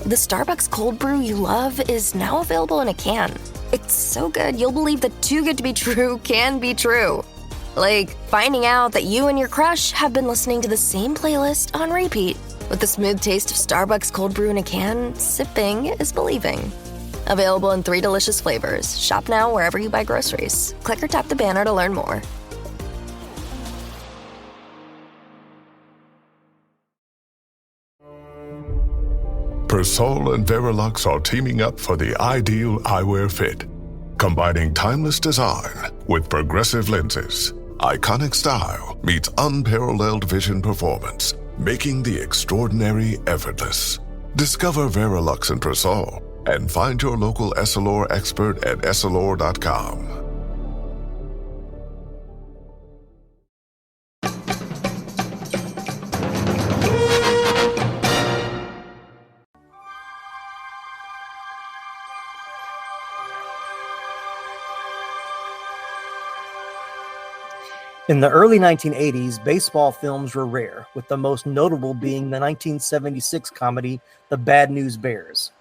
The Starbucks cold brew you love is now available in a can. It's so good, you'll believe that too good to be true can be true. Like finding out that you and your crush have been listening to the same playlist on repeat. With the smooth taste of Starbucks cold brew in a can, sipping is believing. Available in 3 delicious flavors. Shop now wherever you buy groceries. Click or tap the banner to learn more. Persol and Verilux are teaming up for the ideal eyewear fit, combining timeless design with progressive lenses. Iconic style meets unparalleled vision performance, making the extraordinary effortless. Discover Verilux and Persol and find your local Essilor expert at Essilor.com. In the early 1980s, baseball films were rare, with the most notable being the 1976 comedy The Bad News Bears.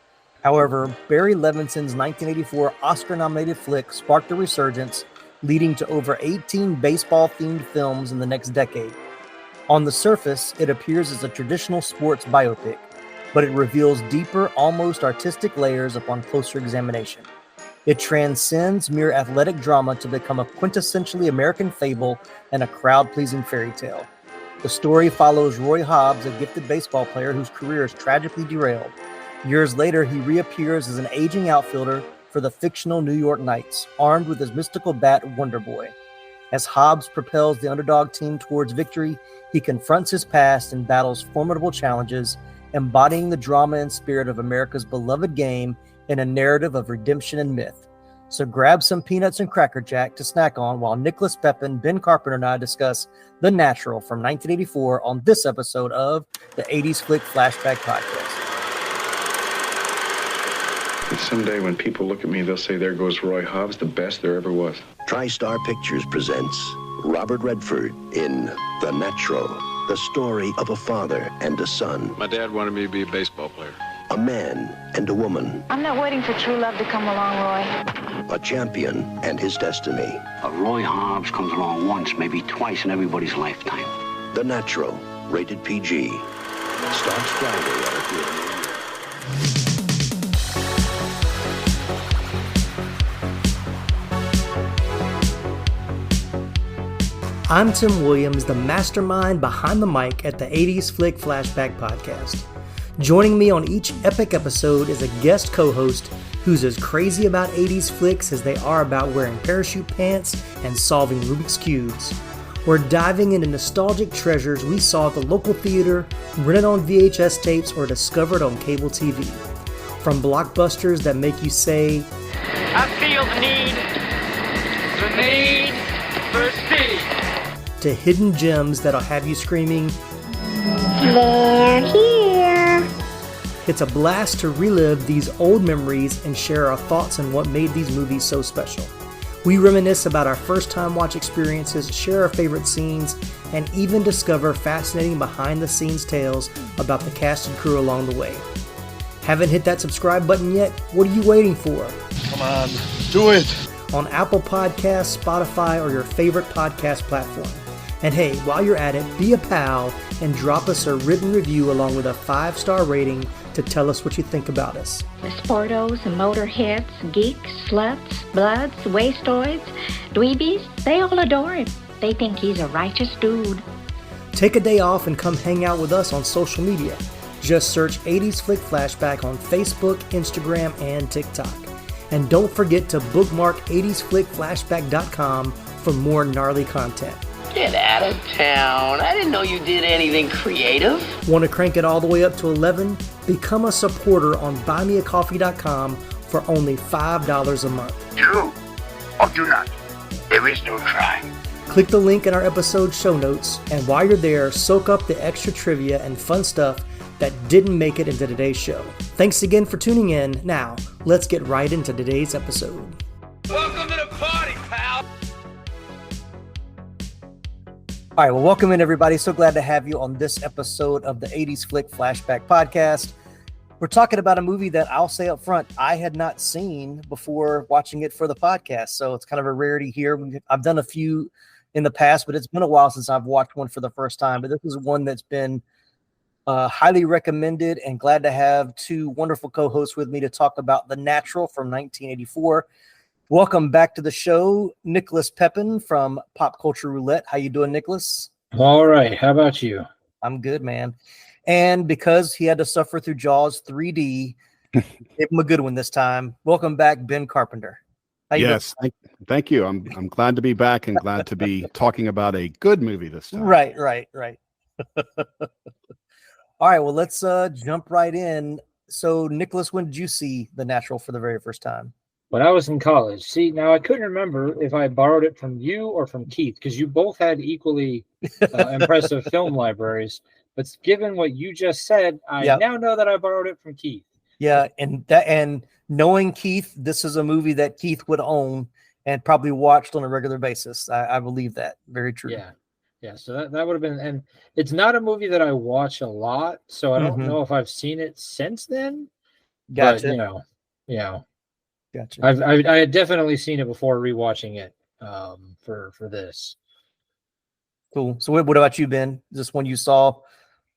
However, Barry Levinson's 1984 Oscar-nominated flick sparked a resurgence, leading to over 18 baseball-themed films in the next decade. On the surface, it appears as a traditional sports biopic, but it reveals deeper, almost artistic layers upon closer examination. It transcends mere athletic drama to become a quintessentially American fable and a crowd-pleasing fairy tale. The story follows Roy Hobbs, a gifted baseball player whose career is tragically derailed. Years later, he reappears as an aging outfielder for the fictional New York Knights, armed with his mystical bat, Wonderboy. As Hobbs propels the underdog team towards victory, he confronts his past and battles formidable challenges, embodying the drama and spirit of America's beloved game in a narrative of redemption and myth. So grab some peanuts and Cracker Jack to snack on while Nicholas, Pepin, Ben Carpenter, and I discuss The Natural from 1984 on this episode of the 80s Flick Flashback Podcast. Someday when people look at me, they'll say, there goes Roy Hobbs, the best there ever was. TriStar Pictures presents Robert Redford in The Natural, the story of a father and a son. My dad wanted me to be a baseball player. A man and a woman. I'm not waiting for true love to come along, Roy. A champion and his destiny. Roy Hobbs comes along once, maybe twice in everybody's lifetime. The Natural, rated PG. Starts Friday at a theater. I'm Tim Williams, the mastermind behind the mic at the 80s Flick Flashback Podcast. Joining me on each epic episode is a guest co-host who's as crazy about 80s flicks as they are about wearing parachute pants and solving Rubik's Cubes. We're diving into nostalgic treasures we saw at the local theater, rented on VHS tapes, or discovered on cable TV. From blockbusters that make you say, I feel the need for speed, to hidden gems that'll have you screaming, They're here. It's a blast to relive these old memories and share our thoughts on what made these movies so special. We reminisce about our first-time watch experiences, share our favorite scenes, and even discover fascinating behind-the-scenes tales about the cast and crew along the way. Haven't hit that subscribe button yet? What are you waiting for? Come on, do it! On Apple Podcasts, Spotify, or your favorite podcast platform. And hey, while you're at it, be a pal and drop us a written review along with a 5-star rating to tell us what you think about us. The sportos, motorheads, geeks, sluts, bloods, wastoids, dweebies, they all adore him. They think he's a righteous dude. Take a day off and come hang out with us on social media. Just search 80s Flick Flashback on Facebook, Instagram, and TikTok. And don't forget to bookmark 80sflickflashback.com for more gnarly content. Get out of town. I didn't know you did anything creative. Want to crank it all the way up to 11? Become a supporter on buymeacoffee.com for only $5 a month. Do or do not. There is no try. Click the link in our episode show notes, and while you're there, soak up the extra trivia and fun stuff that didn't make it into today's show. Thanks again for tuning in. Now, let's get right into today's episode. Welcome to the party, pal. All right, well, welcome in, everybody. So glad to have you on this episode of the 80s Flick Flashback Podcast. We're talking about a movie that I'll say up front, I had not seen before watching it for the podcast. So it's kind of a rarity here. I've done a few in the past, but it's been a while since I've watched one for the first time. But this is one that's been highly recommended, and glad to have two wonderful co-hosts with me to talk about The Natural from 1984. Welcome back to the show, Nicholas Pepin from Pop Culture Roulette. How you doing, Nicholas? All right. How about you? I'm good, man. And because he had to suffer through Jaws 3D, give him a good one this time. Welcome back, Ben Carpenter. Yes, thank you. I'm glad to be back and glad to be talking about a good movie this time. Right. All right, well, let's jump right in. So, Nicholas, when did you see The Natural for the very first time? When I was in college. See, now I couldn't remember if I borrowed it from you or from Keith, because you both had equally impressive film libraries. But given what you just said, I now know that I borrowed it from Keith. Yeah, and knowing Keith, this is a movie that Keith would own and probably watched on a regular basis. I believe that. Very true. Yeah. So that would have been, and it's not a movie that I watch a lot, so I don't know if I've seen it since then. Gotcha. But, gotcha. I had definitely seen it before rewatching it for this. Cool. So what about you, Ben? Is this one you saw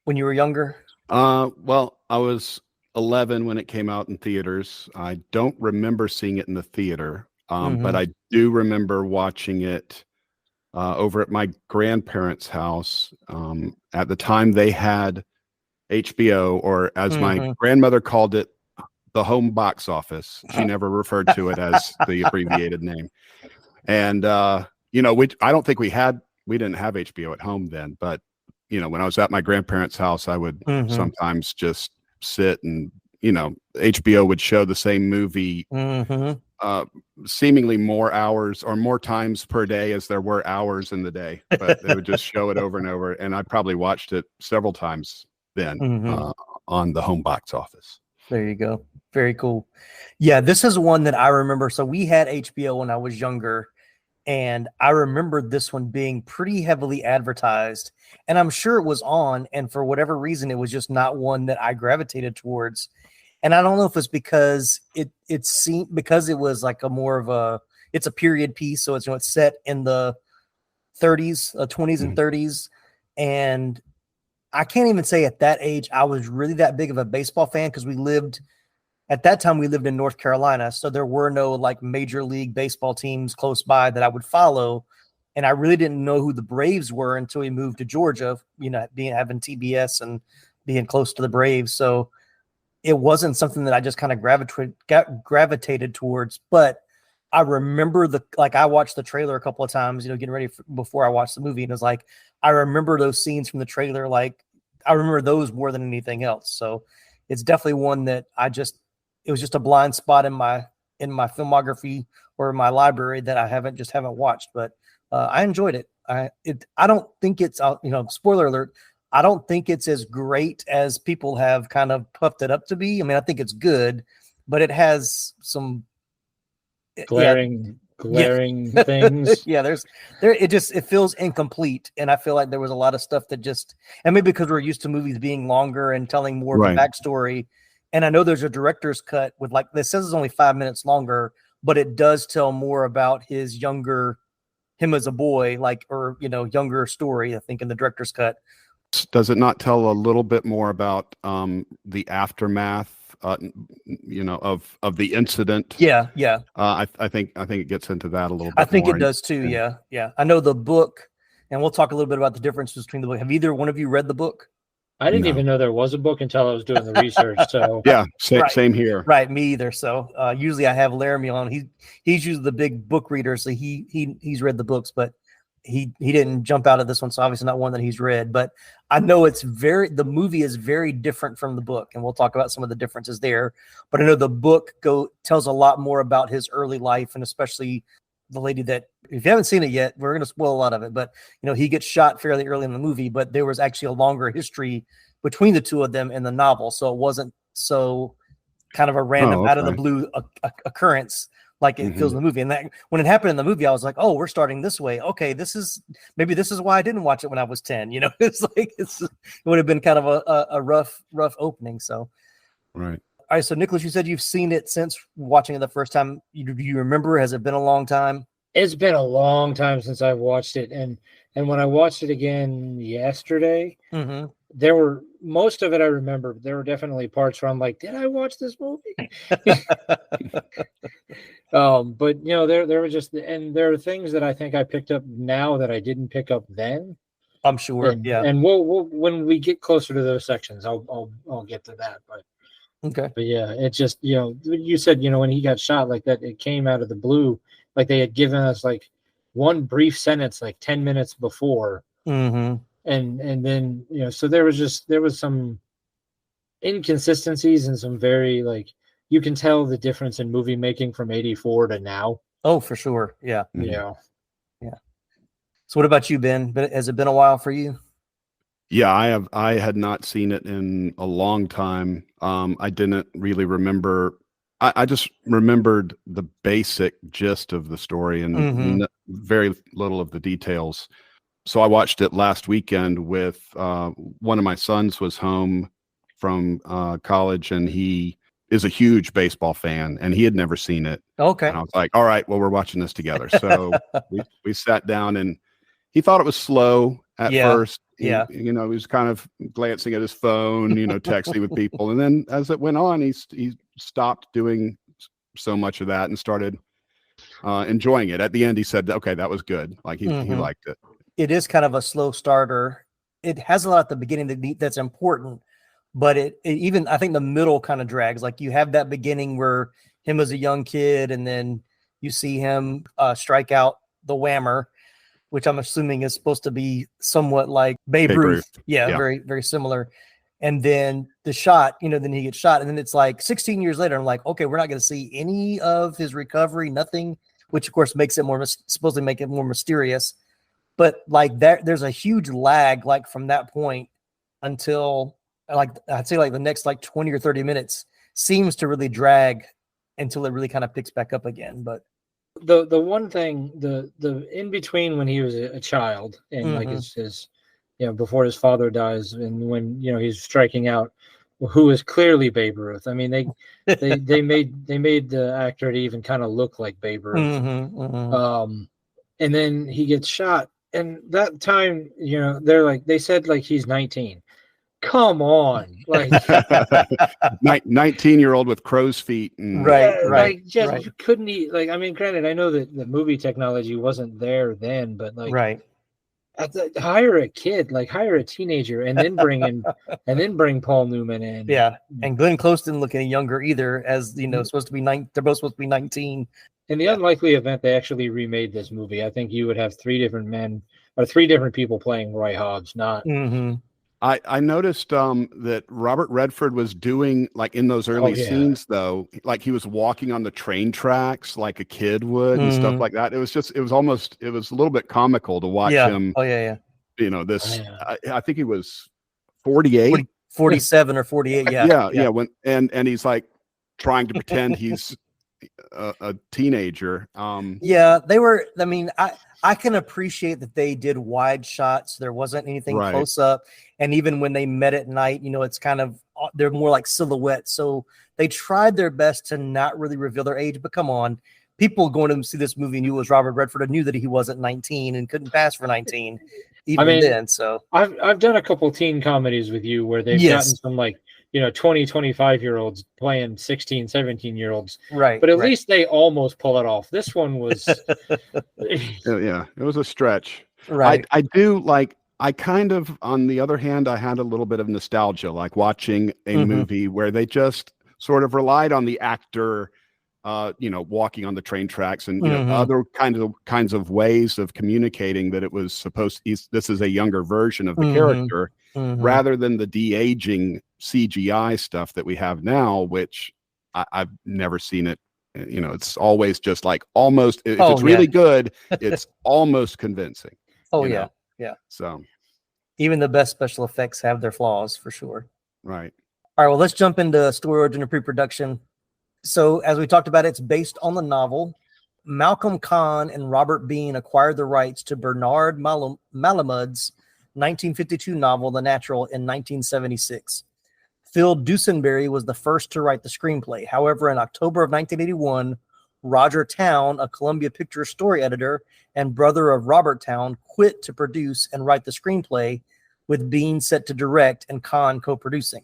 when you were younger? Well, I was 11 when it came out in theaters. I don't remember seeing it in the theater, but I do remember watching it over at my grandparents' house. At the time, they had HBO, or as my grandmother called it, the home box office. She never referred to it as the abbreviated name. And I don't think we didn't have HBO at home then, but when I was at my grandparents' house, I would sometimes just sit and, HBO would show the same movie seemingly more hours or more times per day as there were hours in the day, but they would just show it over and over. And I probably watched it several times then on the home box office. There you go. Very cool. Yeah, this is one that I remember. So we had HBO when I was younger, and I remember this one being pretty heavily advertised, and I'm sure it was on, and for whatever reason, it was just not one that I gravitated towards. And I don't know if it's because it seemed, because it was like it's a period piece. So it's set in the 30s, 20s and 30s. And I can't even say at that age, I was really that big of a baseball fan, because at that time we lived in North Carolina. So there were no like major league baseball teams close by that I would follow. And I really didn't know who the Braves were until we moved to Georgia, having TBS and being close to the Braves. So it wasn't something that I just kind of gravitated towards, but I remember I watched the trailer a couple of times, getting ready before I watched the movie. And it was like, I remember those scenes from the trailer. Like I remember those more than anything else. So it's definitely one that it was just a blind spot in my filmography or in my library that I haven't watched, but I enjoyed it. I don't think it's, spoiler alert, I don't think it's as great as people have kind of puffed it up to be. I mean, I think it's good, but it has some glaring things. Yeah, it feels incomplete, and I feel like there was a lot of stuff that and maybe because we're used to movies being longer and telling more of the backstory. And I know there's a director's cut with this says it's only 5 minutes longer, but it does tell more about him as a boy, younger story, I think, in the director's cut. Does it not tell a little bit more about the aftermath, of the incident? Yeah. I think it gets into that a little bit. I think it does too. Yeah. I know the book, and we'll talk a little bit about the difference between the book. Have either one of you read the book? I didn't even know there was a book until I was doing the research. So yeah, same here. Right, me either. So usually I have Laramie on. He's usually the big book reader, so he's read the books, but he didn't jump out of this one, so obviously not one that he's read. But I know the movie is very different from the book, and we'll talk about some of the differences there. But I know the book tells a lot more about his early life, and especially the lady that, if you haven't seen it yet, we're going to spoil a lot of it, but he gets shot fairly early in the movie, but there was actually a longer history between the two of them in the novel. So it wasn't so kind of a random out of the blue occurrence like it feels in the movie. And that when it happened in the movie, I was like, oh, we're starting this way. Okay, this is why I didn't watch it when I was 10. It's like it would have been kind of a rough opening. So Right. All right, so Nicholas, you said you've seen it since watching it the first time. Do you remember? Has it been a long time? It's been a long time since I've watched it, and when I watched it again yesterday, there were most of it I remember. There were definitely parts where I'm like, did I watch this movie? But you know, there were just, and there are things that I think I picked up now that I didn't pick up then. I'm sure. And we'll when we get closer to those sections, I'll get to that. But yeah, it's just, you know, you said, you know, when he got shot like that, it came out of the blue, like they had given us like one brief sentence like 10 minutes before, and then, you know, so there was some inconsistencies and some very, like, you can tell the difference in movie making from 84 to now. Oh, for sure. Yeah. Yeah. So what about you, Ben? Has it been a while for you? Yeah, I had not seen it in a long time. I didn't really remember. I just remembered the basic gist of the story and very little of the details. So I watched it last weekend with one of my sons was home from college, and he is a huge baseball fan, and he had never seen it. Okay. And I was like, all right, well, we're watching this together. So we sat down, and he thought it was slow at first. He was kind of glancing at his phone, you know, texting with people. And then as it went on, he stopped doing so much of that and started enjoying it. At the end, he said, okay, that was good. Like he liked it. It is kind of a slow starter. It has a lot at the beginning that's important, but it even, I think the middle kind of drags. Like you have that beginning where him as a young kid, and then you see him strike out the whammer, which I'm assuming is supposed to be somewhat like Babe Ruth. Yeah, very, very similar. And then the shot, you know, then he gets shot. And then it's like 16 years later, I'm like, okay, we're not going to see any of his recovery, nothing, which of course makes it supposedly make it more mysterious. But like there's a huge lag, like from that point until like, I'd say like the next like 20 or 30 minutes seems to really drag until it really kind of picks back up again. But the one thing, the in between when he was a child and like his you know, before his father dies, and when, you know, he's striking out, who is clearly Babe Ruth. I mean, they made the actor to even kind of look like Babe Ruth. And then he gets shot, and that time, you know, they said like he's 19. Come on, like 19-year-old with crow's feet, and you couldn't eat. Like, I mean, granted, I know that the movie technology wasn't there then, but like, hire a kid, like hire a teenager, and then bring Paul Newman in. Yeah, and Glenn Close didn't look any younger either, as you know, supposed to be they're both supposed to be 19. In the unlikely event they actually remade this movie, I think you would have three different people playing Roy Hobbs, not. I noticed that Robert Redford was doing, like in those early scenes, though, like he was walking on the train tracks like a kid would and stuff like that. It was a little bit comical to watch him. You know, this, I think he was 48, 47 or 48. Yeah. And he's like trying to pretend he's a teenager. They were, I mean, I can appreciate that they did wide shots. There wasn't anything close up. And even when they met at night, you know, it's kind of, they're more like silhouettes. So they tried their best to not really reveal their age, but come on, people going to see this movie knew it was Robert Redford and knew that he wasn't 19 and couldn't pass for 19 even then. So I've done a couple teen comedies with you where they've gotten some like, you know, 20, 25-year-olds playing 16, 17-year-olds. Right. But at least they almost pull it off. This one was... it was a stretch. Right. I do like, I kind of, on the other hand, I had a little bit of nostalgia, like watching a movie where they just sort of relied on the actor, you know, walking on the train tracks and you know, other kinds of ways of communicating that it was supposed this is a younger version of the character rather than the de-aging CGI stuff that we have now, which I've never seen it. You know, it's always just like almost, if it's really good, it's almost convincing. Yeah. So even the best special effects have their flaws for sure. Right. All right. Well, let's jump into story origin and pre-production. So as we talked about, it's based on the novel. Malcolm Kahn and Robert Bean acquired the rights to Bernard Malamud's 1952 novel, The Natural, in 1976. Phil Dusenberry was the first to write the screenplay. However, in October of 1981, Roger Town, a Columbia Pictures story editor and brother of Robert Town, quit to produce and write the screenplay, with Bean set to direct and Kahn co-producing.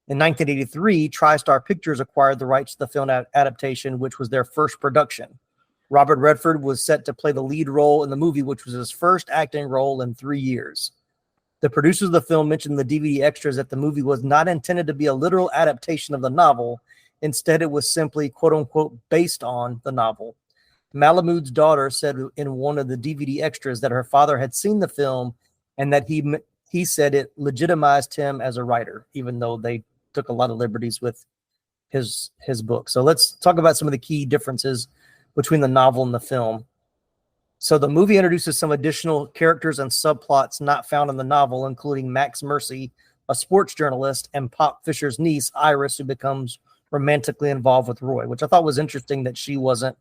In 1983, TriStar Pictures acquired the rights to the film adaptation, which was their first production. Robert Redford was set to play the lead role in the movie, which was his first acting role in 3 years. The producers of the film mentioned the DVD extras that the movie was not intended to be a literal adaptation of the novel. Instead, it was simply, quote-unquote, based on the novel. Malamud's daughter said in one of the DVD extras that her father had seen the film and that he said it legitimized him as a writer, even though they took a lot of liberties with his book. So let's talk about some of the key differences between the novel and the film. So the movie introduces some additional characters and subplots not found in the novel, including Max Mercy, a sports journalist, and Pop Fisher's niece, Iris, who becomes romantically involved with Roy, which I thought was interesting that she wasn't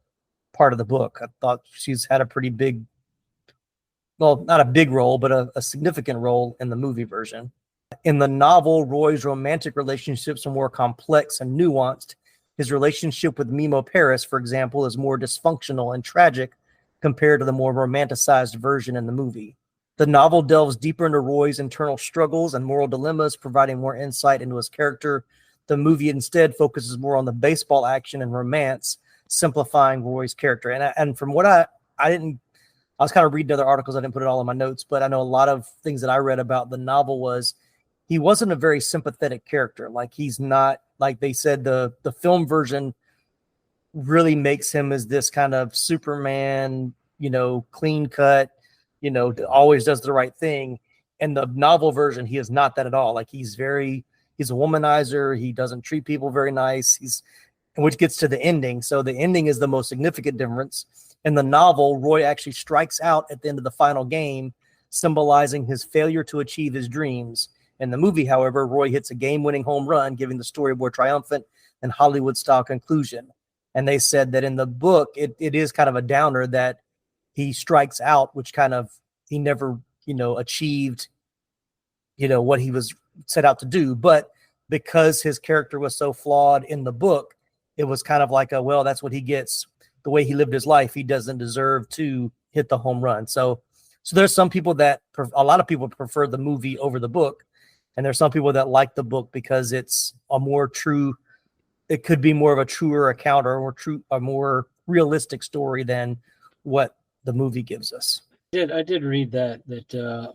part of the book. I thought she's had a pretty big, well, not a big role, but a significant role in the movie version. In the novel, Roy's romantic relationships are more complex and nuanced. His relationship with Mimo Paris, for example, is more dysfunctional and tragic compared to the more romanticized version in the movie. The novel delves deeper into Roy's internal struggles and moral dilemmas, providing more insight into his character. The movie instead focuses more on the baseball action and romance, simplifying Roy's character. And from what I was kind of reading other articles, I didn't put it all in my notes, but I know a lot of things that I read about the novel was he wasn't a very sympathetic character. Like, he's not, like they said, the film version really makes him as this kind of Superman, clean cut, always does the right thing. And the novel version, he is not that at all. Like, he's a womanizer. He doesn't treat people very nice. Which gets to the ending. So the ending is the most significant difference. In the novel, Roy actually strikes out at the end of the final game, symbolizing his failure to achieve his dreams. In the movie, however, Roy hits a game-winning home run, giving the story a more triumphant and Hollywood-style conclusion. And they said that in the book, it is kind of a downer that he strikes out, which kind of he never, achieved, what he was set out to do. But because his character was so flawed in the book, it was kind of like that's what he gets. The way he lived his life, he doesn't deserve to hit the home run. So there's some people a lot of people prefer the movie over the book. And there's some people that like the book because it's a more true, it could be more of a truer account or a more realistic story than what the movie gives us. I did read that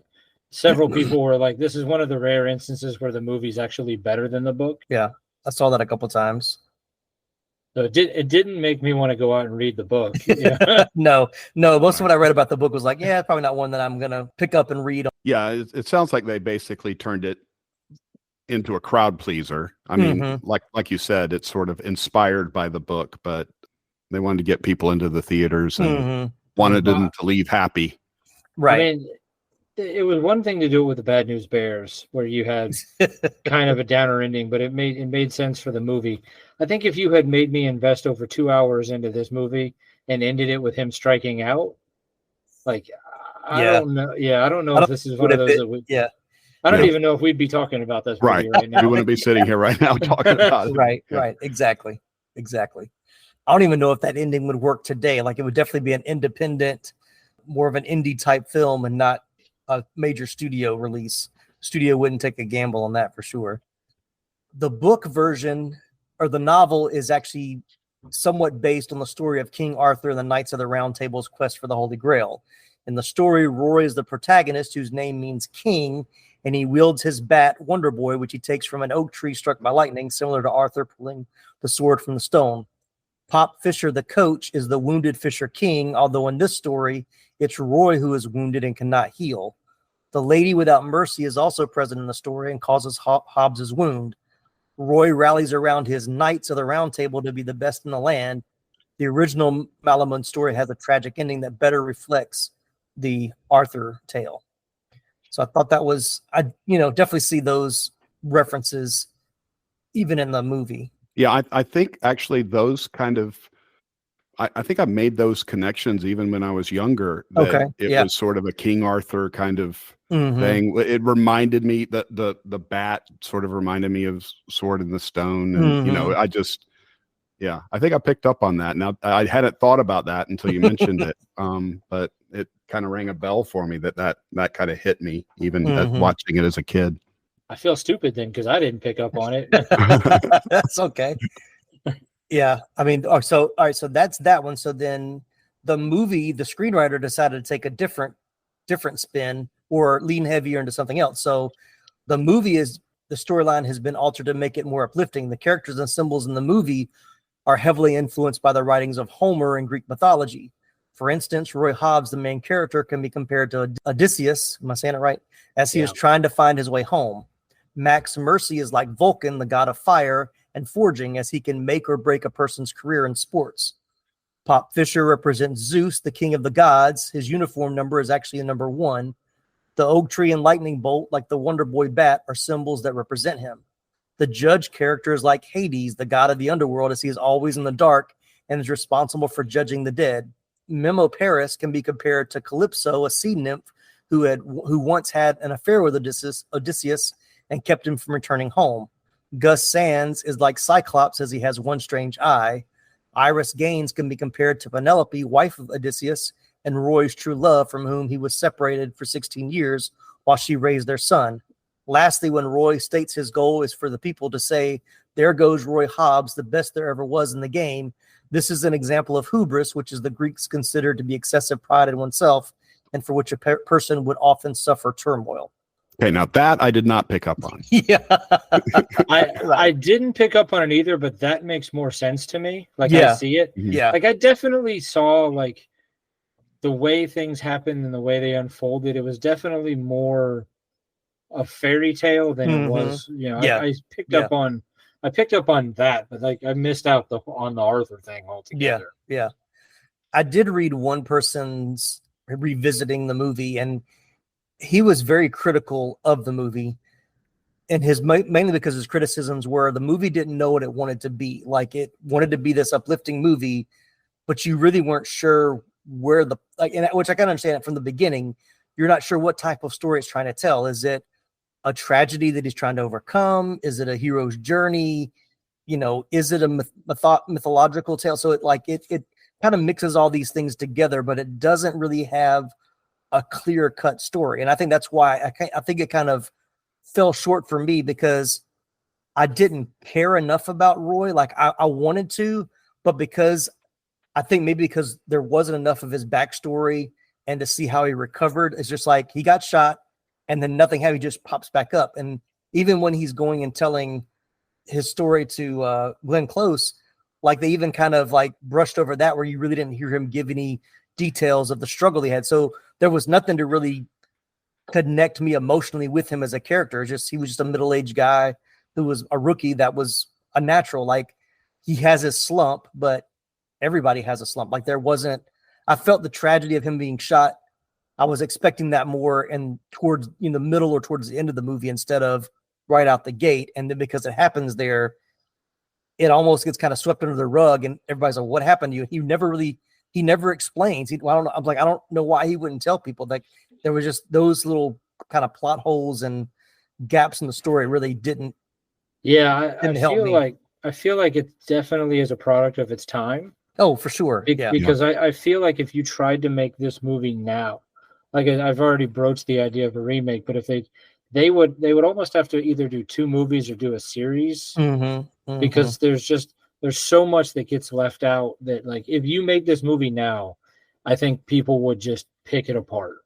several people were like, this is one of the rare instances where the movie's actually better than the book. Yeah, I saw that a couple times. So it didn't make me want to go out and read the book. Yeah. No. Most of what I read about the book was like, yeah, probably not one that I'm going to pick up and read. Yeah, it sounds like they basically turned it into a crowd pleaser. I mean, like you said, it's sort of inspired by the book, but they wanted to get people into the theaters and wanted them to leave happy. Right. I mean, it was one thing to do it with the Bad News Bears, where you had kind of a downer ending, but it made sense for the movie. I think if you had made me invest over 2 hours into this movie and ended it with him striking out, like, I don't know. Yeah, I don't know if this is one of those that I don't even know if we'd be talking about this movie right now. We wouldn't be sitting here right now talking about it. Right. Exactly. I don't even know if that ending would work today. Like, it would definitely be an independent, more of an indie type film and not a major studio release. Studio wouldn't take a gamble on that for sure. The book version or the novel is actually somewhat based on the story of King Arthur and the Knights of the Round Table's quest for the Holy Grail. In the story, Roy is the protagonist, whose name means king, and he wields his bat, Wonderboy, which he takes from an oak tree struck by lightning, similar to Arthur pulling the sword from the stone. Pop Fisher, the coach, is the wounded Fisher King, although in this story, it's Roy who is wounded and cannot heal. The Lady Without Mercy is also present in the story and causes Hobbs' wound. Roy rallies around his Knights of the Round Table to be the best in the land. The original Malamud story has a tragic ending that better reflects the Arthur tale. So I thought that was, I definitely see those references even in the movie. Yeah, I think actually those kind of, I think I made those connections even when I was younger. That it was sort of a King Arthur kind of thing. It reminded me that the bat sort of reminded me of Sword in the Stone. And, you know, I think I picked up on that. Now, I hadn't thought about that until you mentioned it. But it kind of rang a bell for me that kind of hit me, even watching it as a kid. I feel stupid then because I didn't pick up on it. That's okay. Yeah. I mean, all right. So that's that one. So then the movie, the screenwriter decided to take a different spin or lean heavier into something else. So the storyline has been altered to make it more uplifting. The characters and symbols in the movie are heavily influenced by the writings of Homer and Greek mythology. For instance, Roy Hobbs, the main character, can be compared to Odysseus, am I saying it right? As he is trying to find his way home. Max Mercy is like Vulcan, the god of fire and forging, as he can make or break a person's career in sports. Pop Fisher represents Zeus, the king of the gods. His uniform number is actually a number 1. The oak tree and lightning bolt, like the Wonderboy bat, are symbols that represent him. The judge character is like Hades, the god of the underworld, as he is always in the dark and is responsible for judging the dead. Memo Paris can be compared to Calypso, a sea nymph who once had an affair with Odysseus and kept him from returning home. Gus Sands is like Cyclops, as he has one strange eye. Iris Gaines can be compared to Penelope, wife of Odysseus, and Roy's true love, from whom he was separated for 16 years while she raised their son. Lastly, when Roy states his goal is for the people to say, "There goes Roy Hobbs, the best there ever was in the game," this is an example of hubris, which is the Greeks considered to be excessive pride in oneself, and for which a person would often suffer turmoil. Okay, now that I did not pick up on. Yeah. I didn't pick up on it either, but that makes more sense to me. Like, I see it. Yeah. Like, I definitely saw, like, the way things happened and the way they unfolded. It was definitely more a fairy tale than it was, you know. I picked up on that, but like I missed out on the Arthur thing altogether. Yeah. I did read one person's revisiting the movie, and he was very critical of the movie, and mainly because his criticisms were the movie didn't know what it wanted to be. Like, it wanted to be this uplifting movie, but you really weren't sure where which I can understand it from the beginning. You're not sure what type of story it's trying to tell. Is it a tragedy that he's trying to overcome? Is it a hero's journey? You know, is it a mythological tale? So it kind of mixes all these things together, but it doesn't really have a clear cut story. And I think that's why I think it kind of fell short for me, because I didn't care enough about Roy. Like, I wanted to, but because there wasn't enough of his backstory and to see how he recovered. It's just like he got shot and then nothing happened. He just pops back up. And even when he's going and telling his story to Glenn Close, like, they even kind of like brushed over that, where you really didn't hear him give any details of the struggle he had. So there was nothing to really connect me emotionally with him as a character. He was just a middle-aged guy who was a rookie that was a natural. Like, he has his slump, but everybody has a slump. Like, I felt the tragedy of him being shot. I was expecting that more and towards the middle or towards the end of the movie instead of right out the gate. And then because it happens there, it almost gets kind of swept under the rug, and everybody's like, "What happened to you?" He never explains. I don't know. I'm like, I don't know why he wouldn't tell people. Like, there was just those little kind of plot holes and gaps in the story really didn't. Yeah, help me. I feel like it definitely is a product of its time. Oh, for sure. Because I feel like if you tried to make this movie now, like, I've already broached the idea of a remake, but if they would almost have to either do 2 movies or do a series, because there's so much that gets left out that, like, if you make this movie now, I think people would just pick it apart.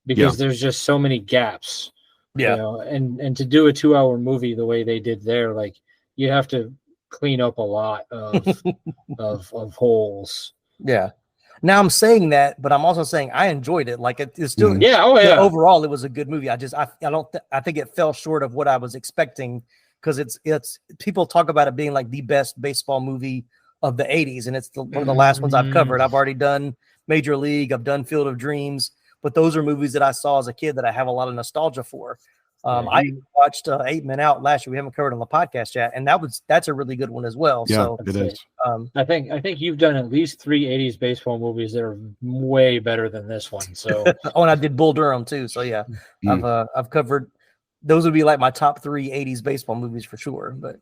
Because there's just so many gaps. Yeah. You know? And to do a 2-hour movie the way they did there, like, you have to clean up a lot of of holes. Yeah. Now I'm saying that, but I'm also saying I enjoyed it. Like, it's still, overall, it was a good movie. I think it fell short of what I was expecting, because it's people talk about it being like the best baseball movie of the 80s, and it's one of the last ones I've covered. I've already done Major League, I've done Field of Dreams, but those are movies that I saw as a kid that I have a lot of nostalgia for. I watched 8 Men Out last year. We haven't covered it on the podcast yet, and that's a really good one as well. Yeah, so it is. I think you've done at least 3 80s baseball movies that are way better than this one. So and I did Bull Durham too. So yeah, I've covered. Those would be like my top 3 80s baseball movies for sure. But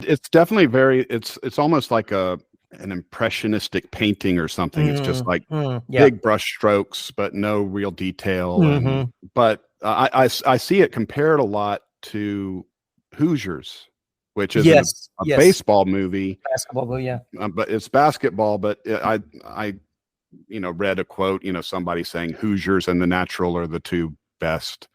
it's definitely it's almost like an impressionistic painting or something. It's just like big brush strokes, but no real detail. But I see it compared a lot to Hoosiers, which is a baseball movie. Basketball movie, yeah. But it's basketball. But I read a quote, somebody saying Hoosiers and The Natural are the 2 best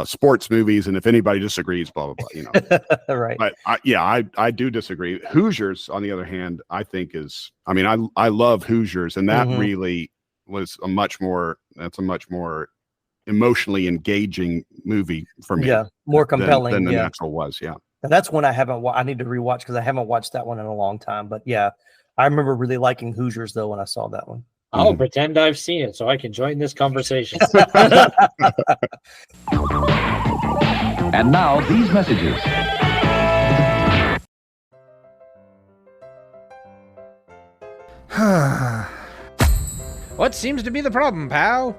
sports movies, and if anybody disagrees, blah blah blah. Right. But I do disagree. Hoosiers, on the other hand, I think I love Hoosiers, and that really was a much more emotionally engaging movie for me. Yeah, more compelling than The Natural was. Yeah. Now, that's one I need to rewatch because I haven't watched that one in a long time. But yeah, I remember really liking Hoosiers though when I saw that one. I'll pretend I've seen it so I can join this conversation. And now these messages. What seems to be the problem, pal?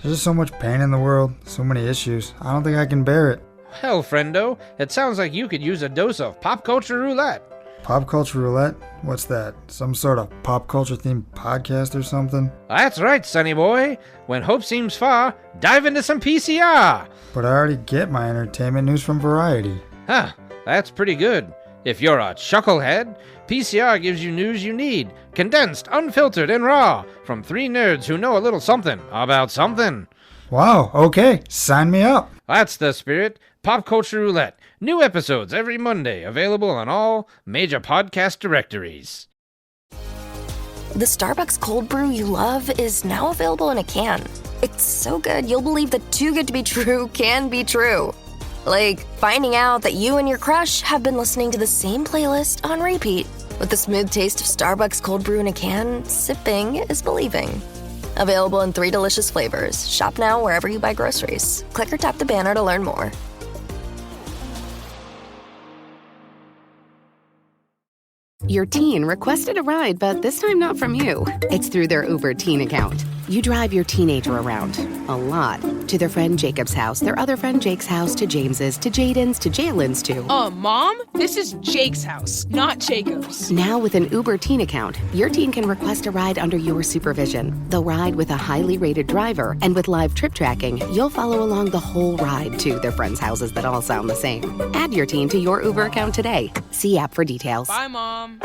There's just so much pain in the world, so many issues. I don't think I can bear it. Hell, friendo, it sounds like you could use a dose of pop culture roulette. Pop culture roulette? What's that? Some sort of pop culture themed podcast or something? That's right, sonny boy. When hope seems far, dive into some PCR. But I already get my entertainment news from Variety. Huh, that's pretty good. If you're a chucklehead, PCR gives you news you need, condensed, unfiltered, and raw, from 3 nerds who know a little something about something. Wow, okay, sign me up. That's the spirit. Pop Culture Roulette. New episodes every Monday, available on all major podcast directories. The Starbucks cold brew you love is now available in a can. It's so good you'll believe that too good to be true can be true. Like finding out that you and your crush have been listening to the same playlist on repeat. With the smooth taste of Starbucks cold brew in a can, sipping is believing. Available in 3 delicious flavors. Shop now wherever you buy groceries. Click or tap the banner to learn more. Your teen requested a ride, but this time not from you. It's through their Uber teen account. You drive your teenager around, a lot, to their friend Jacob's house, their other friend Jake's house, to James's, to Jaden's, to Jalen's, to... Mom? This is Jake's house, not Jacob's. Now with an Uber teen account, your teen can request a ride under your supervision. They'll ride with a highly rated driver, and with live trip tracking, you'll follow along the whole ride to their friends' houses that all sound the same. Add your teen to your Uber account today. See app for details. Bye, Mom.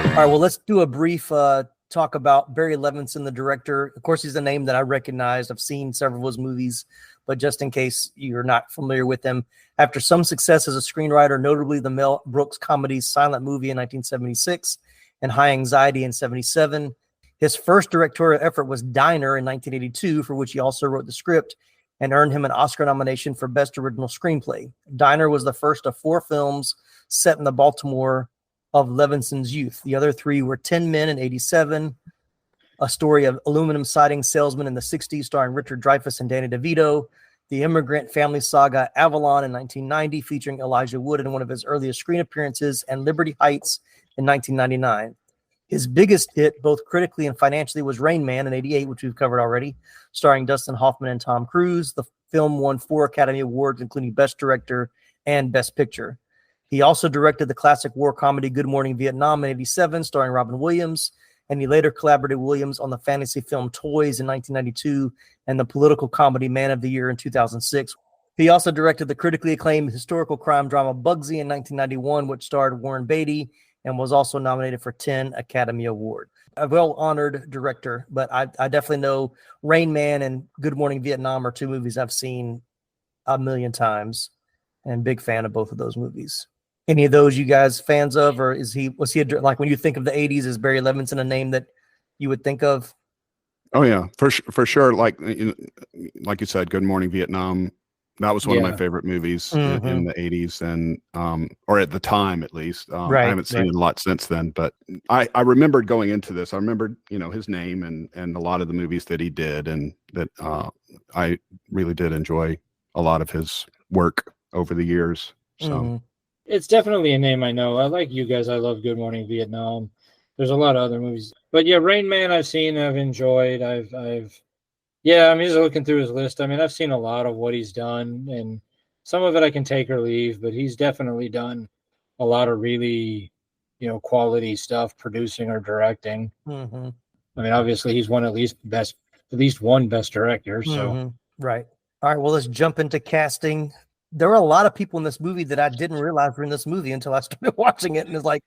All right, well, let's do a brief talk about Barry Levinson, the director. Of course, he's a name that I recognized. I've seen several of his movies, but just in case you're not familiar with him, after some success as a screenwriter, notably the Mel Brooks comedy Silent Movie in 1976 and High Anxiety in 1977, his first directorial effort was Diner in 1982, for which he also wrote the script and earned him an Oscar nomination for Best Original Screenplay. Diner was the first of 4 films set in the Baltimore of Levinson's youth. The other 3 were 10 Men in 1987, a story of aluminum siding salesman in the 1960s starring Richard Dreyfuss and Danny DeVito, the immigrant family saga Avalon in 1990 featuring Elijah Wood in one of his earliest screen appearances, and Liberty Heights in 1999. His biggest hit, both critically and financially, was Rain Man in 1988, which we've covered already, starring Dustin Hoffman and Tom Cruise. The film won 4 Academy Awards, including Best Director and Best Picture. He also directed the classic war comedy Good Morning Vietnam in 1987, starring Robin Williams, and he later collaborated with Williams on the fantasy film Toys in 1992 and the political comedy Man of the Year in 2006. He also directed the critically acclaimed historical crime drama Bugsy in 1991, which starred Warren Beatty, and was also nominated for 10 Academy Awards. A well-honored director, but I definitely know Rain Man and Good Morning Vietnam are 2 movies I've seen a million times, and big fan of both of those movies. Any of those you guys fans of, or was he like, when you think of the 80s, is Barry Levinson a name that you would think of? Oh yeah, for sure. Like you said, Good Morning Vietnam, That was one of my favorite movies in the 80s, and or at the time at least. I haven't seen it a lot since then, but I remembered going into this. I remembered, his name and a lot of the movies that he did, and that I really did enjoy a lot of his work over the years. So it's definitely a name I know. I like you guys. I love Good Morning Vietnam. There's a lot of other movies, but yeah, Rain Man I've seen, I've enjoyed. I'm just looking through his list. I mean, I've seen a lot of what he's done, and some of it I can take or leave, but he's definitely done a lot of really, quality stuff, producing or directing. I mean, obviously he's won at least one best director. So right. All right. Well, let's jump into casting. There were a lot of people in this movie that I didn't realize were in this movie until I started watching it. And there's like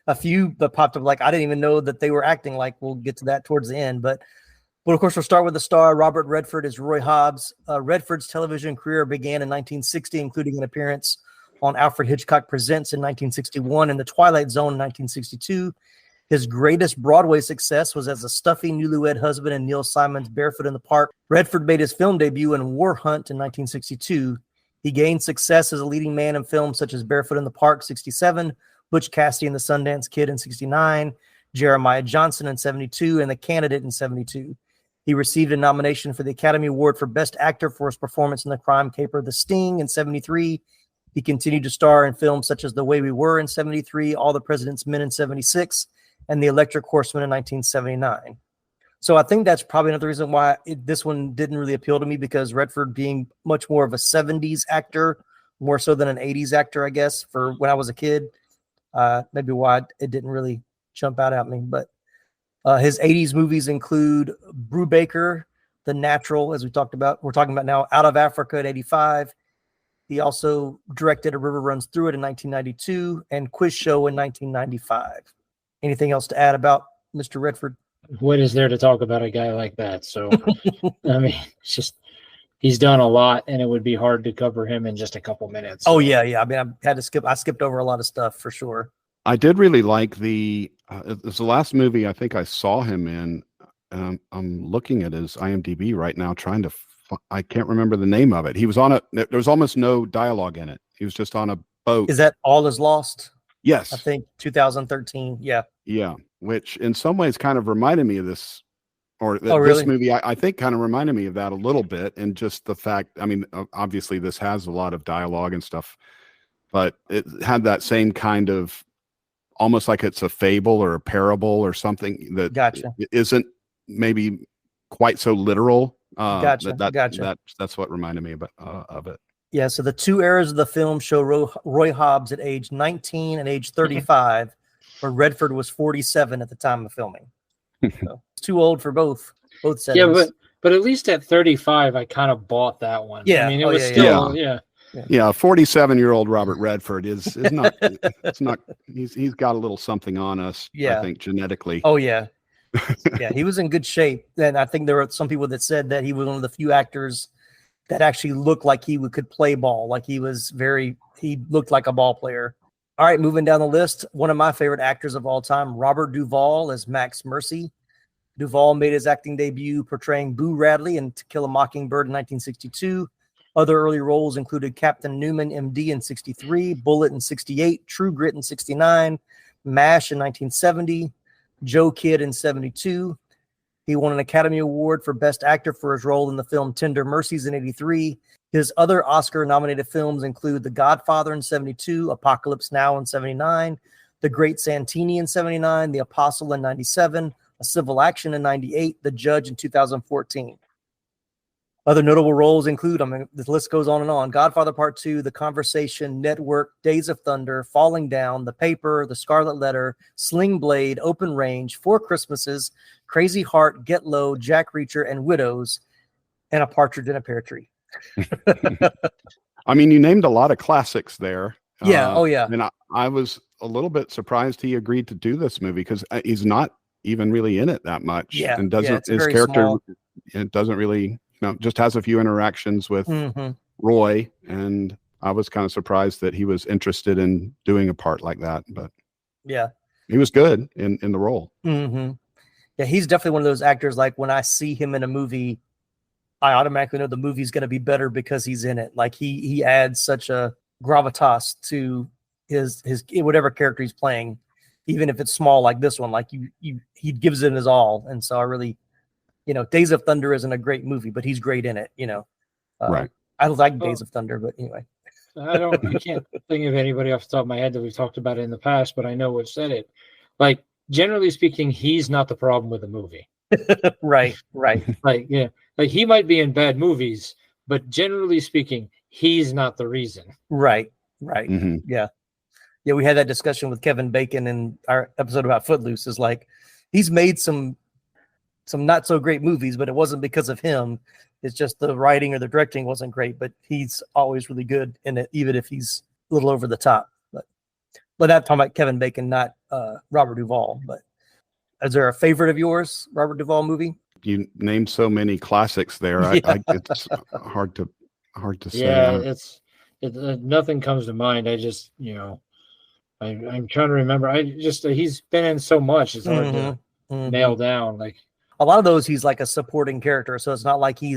a few that popped up. Like, I didn't even know that they were acting. Like, we'll get to that towards the end, but of course, we'll start with the star. Robert Redford as Roy Hobbs. Redford's television career began in 1960, including an appearance on Alfred Hitchcock Presents in 1961 and The Twilight Zone in 1962. His greatest Broadway success was as a stuffy newlywed husband in Neil Simon's Barefoot in the Park. Redford made his film debut in War Hunt in 1962. He gained success as a leading man in films such as Barefoot in the Park, 67, Butch Cassidy and the Sundance Kid in 69, Jeremiah Johnson in 72, and The Candidate in 72. He received a nomination for the Academy Award for Best Actor for his performance in the crime caper The Sting in 73. He continued to star in films such as The Way We Were in 73, All the President's Men in 76, and The Electric Horseman in 1979. So I think that's probably another reason why this one didn't really appeal to me, because Redford being much more of a 70s actor, more so than an 80s actor, I guess, for when I was a kid. Maybe why it didn't really jump out at me, but his 80s movies include Brubaker, The Natural, as we're talking about now, Out of Africa in 85. He also directed A River Runs Through It in 1992 and Quiz Show in 1995. Anything else to add about Mr. Redford? What is there to talk about a guy like that? So, I mean, it's just, he's done a lot, and it would be hard to cover him in just a couple minutes. So. Oh, yeah. I mean, I skipped over a lot of stuff for sure. I did really like it's the last movie I think I saw him in. I'm looking at his IMDb right now, trying to, I can't remember the name of it. He was there was almost no dialogue in it. He was just on a boat. Is that All Is Lost? Yes. I think 2013. Yeah. Yeah. Which in some ways kind of reminded me of this, really? This movie, I think kind of reminded me of that a little bit. And just the fact, I mean, obviously this has a lot of dialogue and stuff, but it had that same kind of, almost like it's a fable or a parable or something that isn't maybe quite so literal. Gotcha. That's what reminded me of it. Yeah. So the two eras of the film show Roy Hobbs at age 19 and age 35, where Redford was 47 at the time of filming. So it's too old for both settings. Yeah, but at least at 35, I kind of bought that one. Yeah. I mean, it was still. Yeah, 47-year-old Robert Redford is not. It's not. He's got a little something on us. Yeah. I think genetically. Oh yeah, yeah. He was in good shape, and I think there were some people that said that he was one of the few actors that actually looked like he could play ball. Like he looked like a ball player. All right, moving down the list, one of my favorite actors of all time, Robert Duvall as Max Mercy. Duvall made his acting debut portraying Boo Radley in To Kill a Mockingbird in 1962. Other early roles included Captain Newman, MD in 63, Bullet in 68, True Grit in 69, MASH in 1970, Joe Kidd in 72. He won an Academy Award for Best Actor for his role in the film Tender Mercies in 83. His other Oscar-nominated films include The Godfather in 72, Apocalypse Now in 79, The Great Santini in 79, The Apostle in 97, A Civil Action in 98, The Judge in 2014. Other notable roles include, the list goes on and on, Godfather Part 2, The Conversation, Network, Days of Thunder, Falling Down, The Paper, The Scarlet Letter, Sling Blade, Open Range, Four Christmases, Crazy Heart, Get Low, Jack Reacher, and Widows, and A Partridge in a Pear Tree. I mean, you named a lot of classics there. Yeah. Oh, yeah. And I was a little bit surprised he agreed to do this movie, because he's not even really in it that much. Yeah. And his character small. It doesn't really, just has a few interactions with Roy. And I was kind of surprised that he was interested in doing a part like that. But yeah, he was good in the role. Mm-hmm. Yeah, he's definitely one of those actors, like when I see him in a movie, I automatically know the movie's going to be better because he's in it. Like he adds such a gravitas to his whatever character he's playing, even if it's small like this one. Like he gives it his all, and so I really, Days of Thunder isn't a great movie, but he's great in it. Right. I like Days of Thunder, but anyway. I can't think of anybody off the top of my head that we've talked about it in the past, but I know we've said it. Like, generally speaking, he's not the problem with the movie. Right. Like he might be in bad movies, but generally speaking, he's not the reason. Right. Mm-hmm. Yeah. We had that discussion with Kevin Bacon in our episode about Footloose. Is like, he's made some not so great movies, but it wasn't because of him. It's just the writing or the directing wasn't great, but he's always really good in it, even if he's a little over the top. But I'm talking about Kevin Bacon, not Robert Duvall. But is there a favorite of yours, Robert Duvall movie? You named so many classics there. It's hard to say. Yeah, nothing comes to mind. I just, I'm trying to remember. He's been in so much. It's hard to nail down. Like, a lot of those, he's like a supporting character, so it's not like he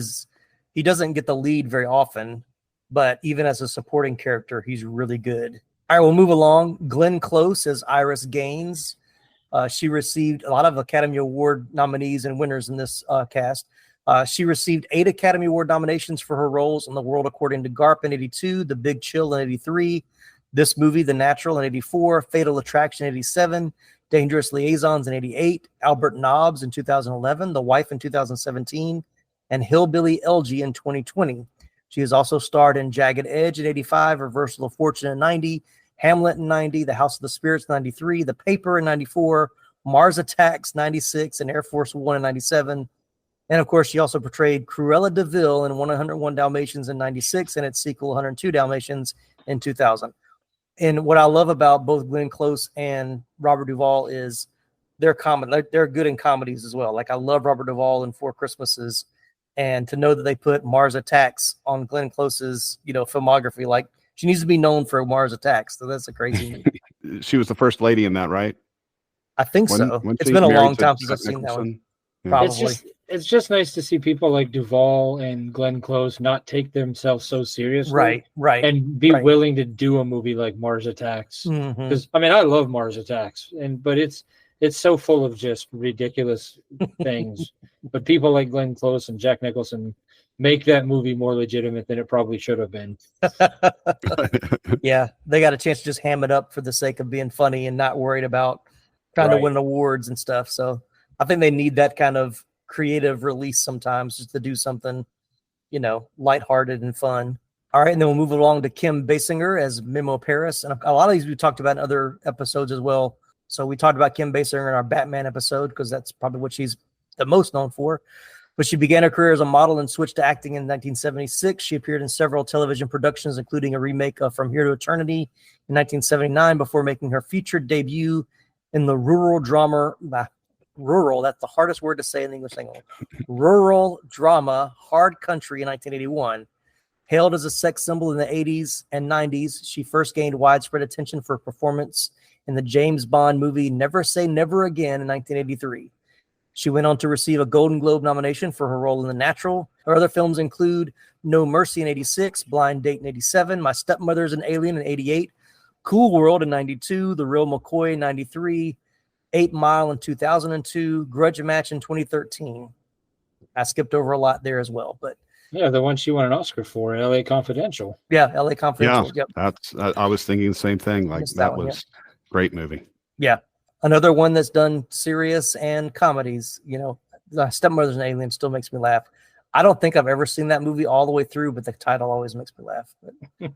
doesn't get the lead very often, but even as a supporting character, he's really good. All right, we'll move along. Glenn Close as Iris Gaines. She received a lot of Academy Award nominees and winners in this cast. She received 8 Academy Award nominations for her roles in The World According to Garp in 82, The Big Chill in 83, This Movie, The Natural in 84, Fatal Attraction in 87, Dangerous Liaisons in 88, Albert Nobbs in 2011, The Wife in 2017, and Hillbilly Elegy in 2020. She has also starred in Jagged Edge in 85, Reversal of Fortune in 90, Hamlet in 90, The House of the Spirits in 93, The Paper in 94, Mars Attacks 96, and Air Force One in 97. And of course, she also portrayed Cruella de Vil in 101 Dalmatians in 96 and its sequel 102 Dalmatians in 2000. And what I love about both Glenn Close and Robert Duvall is they're good in comedies as well. Like, I love Robert Duvall in Four Christmases, and to know that they put Mars Attacks on Glenn Close's, filmography, like, she needs to be known for Mars Attacks. So that's a crazy movie. She was the first lady in that, right? I think so. It's been a long time since I've seen that one. Yeah. Probably. It's just nice to see people like Duvall and Glenn Close not take themselves so seriously, right, and be willing to do a movie like Mars Attacks. Because I love Mars Attacks, but it's so full of just ridiculous things. But people like Glenn Close and Jack Nicholson make that movie more legitimate than it probably should have been. Yeah, they got a chance to just ham it up for the sake of being funny and not worried about trying to win awards and stuff. So I think they need that kind of creative release sometimes, just to do something, lighthearted and fun. All right, and then we'll move along to Kim Basinger as Memo Paris. And a lot of these we talked about in other episodes as well. So we talked about Kim Basinger in our Batman episode because that's probably what she's the most known for. But she began her career as a model and switched to acting in 1976. She appeared in several television productions, including a remake of From Here to Eternity in 1979, before making her featured debut in the rural drama, that's the hardest word to say in the English language, rural drama Hard Country in 1981. Hailed as a sex symbol in the 80s and 90s, she first gained widespread attention for a performance in the James Bond movie Never Say Never Again in 1983. She went on to receive a Golden Globe nomination for her role in The Natural. Her other films include No Mercy in 86, Blind Date in 87, My Stepmother's an Alien in 88, Cool World in 92, The Real McCoy in 93, 8 Mile in 2002, Grudge Match in 2013. I skipped over a lot there as well, but yeah, the one she won an Oscar for, L.A. Confidential. Yeah, L.A. Confidential. Yeah, yep. I was thinking the same thing. Like, that was great movie. Yeah, another one that's done serious and comedies. Stepmother's an Alien still makes me laugh. I don't think I've ever seen that movie all the way through, but the title always makes me laugh. But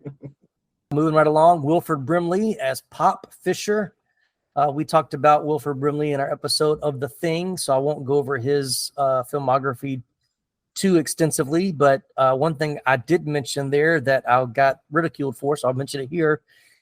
moving right along, Wilford Brimley as Pop Fisher. We talked about Wilford Brimley in our episode of The Thing, so I won't go over his filmography too extensively, but one thing I did mention there that I got ridiculed for, so I'll mention it here.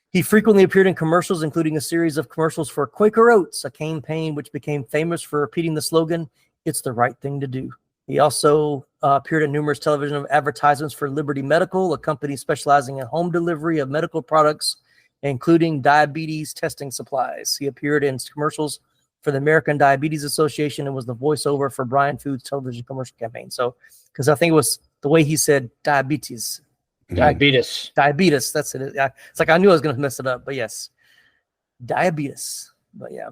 He frequently appeared in commercials, including a series of commercials for Quaker Oats, a campaign which became famous for repeating the slogan, "It's the right thing to do." He also appeared in numerous television advertisements for Liberty Medical, a company specializing in home delivery of medical products, including diabetes testing supplies. He appeared in commercials for the American Diabetes Association and was the voiceover for Brian Foods' television commercial campaign. So, because I think it was the way he said diabetes. Diabetes. Diabetes. That's it. It's like I knew I was going to mess it up, but yes. Diabetes. But yeah.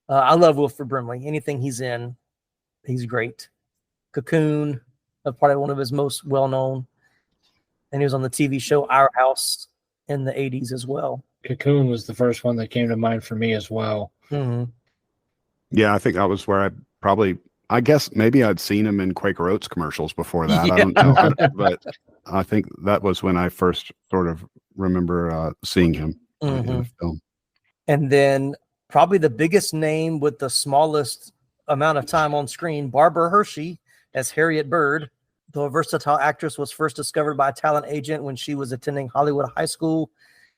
I love Wilford Brimley. Anything he's in, he's great. Cocoon, probably one of his most well-known. And he was on the TV show Our House in the 80s as well. Cocoon was the first one that came to mind for me as well. Mm-hmm. Yeah, I think that was where I guess maybe I'd seen him in Quaker Oats commercials before that. I don't know. But I think that was when I first sort of remember seeing him in the film. And then probably the biggest name with the smallest amount of time on screen, Barbara Hershey as Harriet Bird. The versatile actress was first discovered by a talent agent when she was attending Hollywood High School,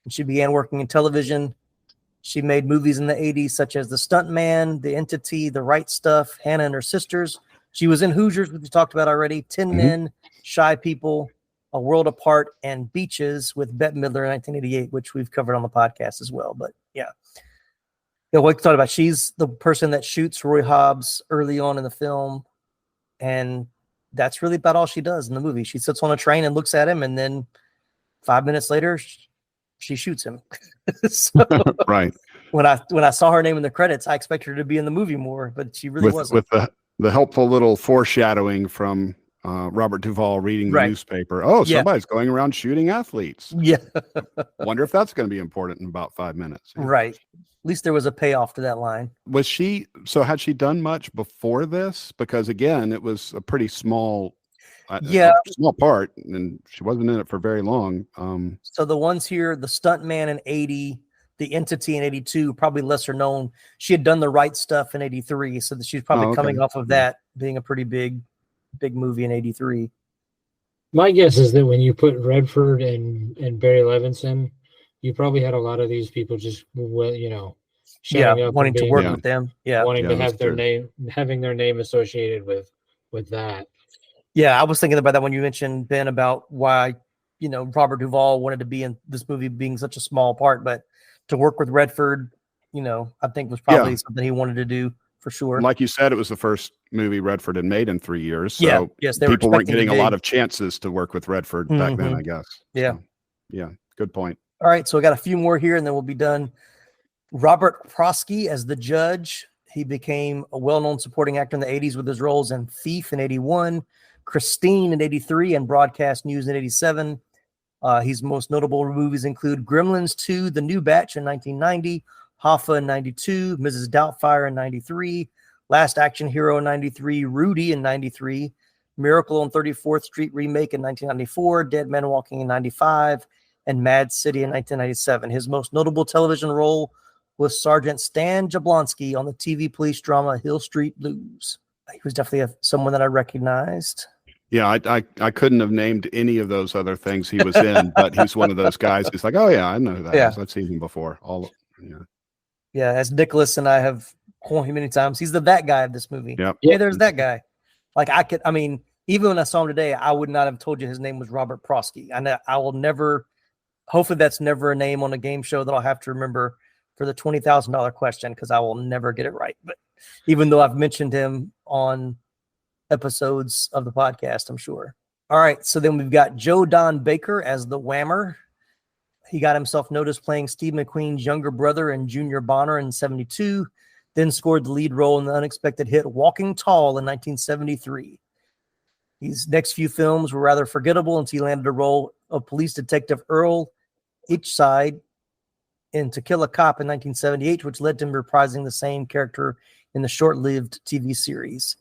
and she began working in television. She made movies in the 80s, such as The Stuntman, The Entity, The Right Stuff, Hannah and Her Sisters. She was in Hoosiers, which we talked about already, Tin Men, Shy People, A World Apart, and Beaches with Bette Midler in 1988, which we've covered on the podcast as well. But yeah. What we talked about, she's the person that shoots Roy Hobbs early on in the film, and that's really about all she does in the movie. She sits on a train and looks at him, and then 5 minutes later, she shoots him. So, right. When I saw her name in the credits, I expected her to be in the movie more, but she really wasn't. With the helpful little foreshadowing from Robert Duvall reading the newspaper. Oh, somebody's going around shooting athletes. Yeah. Wonder if that's going to be important in about 5 minutes. Right. At least there was a payoff to that line. Had she done much before this? Because again, it was a pretty small part, and she wasn't in it for very long. So the ones here, The Stuntman in 80, The Entity in 82, probably lesser known. She had done The Right Stuff in 83, so she's probably coming off of that being a pretty big movie in 83. My guess is that when you put Redford and Barry Levinson, you probably had a lot of these people just, showing up wanting to work with them. Yeah. Wanting to have having their name associated with that. Yeah, I was thinking about that when you mentioned, Ben, about why, Robert Duvall wanted to be in this movie being such a small part, but to work with Redford, I think was probably something he wanted to do for sure. Like you said, it was the first movie Redford had made in 3 years. So people weren't getting a lot of chances to work with Redford back then, I guess. Yeah. So, yeah. Good point. All right. So I got a few more here and then we'll be done. Robert Prosky as the judge. He became a well-known supporting actor in the 80s with his roles in Thief in 81, Christine in 83, and Broadcast News in 87. His most notable movies include Gremlins 2, The New Batch in 1990, Hoffa in 92, Mrs. Doubtfire in 93, Last Action Hero in 93, Rudy in 93, Miracle on 34th Street remake in 1994, Dead Man Walking in 95, and Mad City in 1997. His most notable television role was Sergeant Stan Jablonski on the TV police drama Hill Street Blues. He was definitely someone that I recognized. Yeah, I couldn't have named any of those other things he was in, but he's one of those guys. It's like, oh yeah, I know who that is. I've seen him before. Yeah, as Nicholas and I have called him many times, he's that guy of this movie. Yep. Hey, there's that guy. Like even when I saw him today, I would not have told you his name was Robert Prosky. I will never. Hopefully, that's never a name on a game show that I'll have to remember for the $20,000 question, because I will never get it right. But even though I've mentioned him on episodes of the podcast, I'm sure. All right, so then we've got Joe Don Baker as the Whammer. He got himself noticed playing Steve McQueen's younger brother in Junior Bonner in 72, then scored the lead role in the unexpected hit Walking Tall in 1973. These next few films were rather forgettable until he landed a role of police detective Earl Itchside in To Kill a Cop in 1978, which led to him reprising the same character in the short-lived TV series.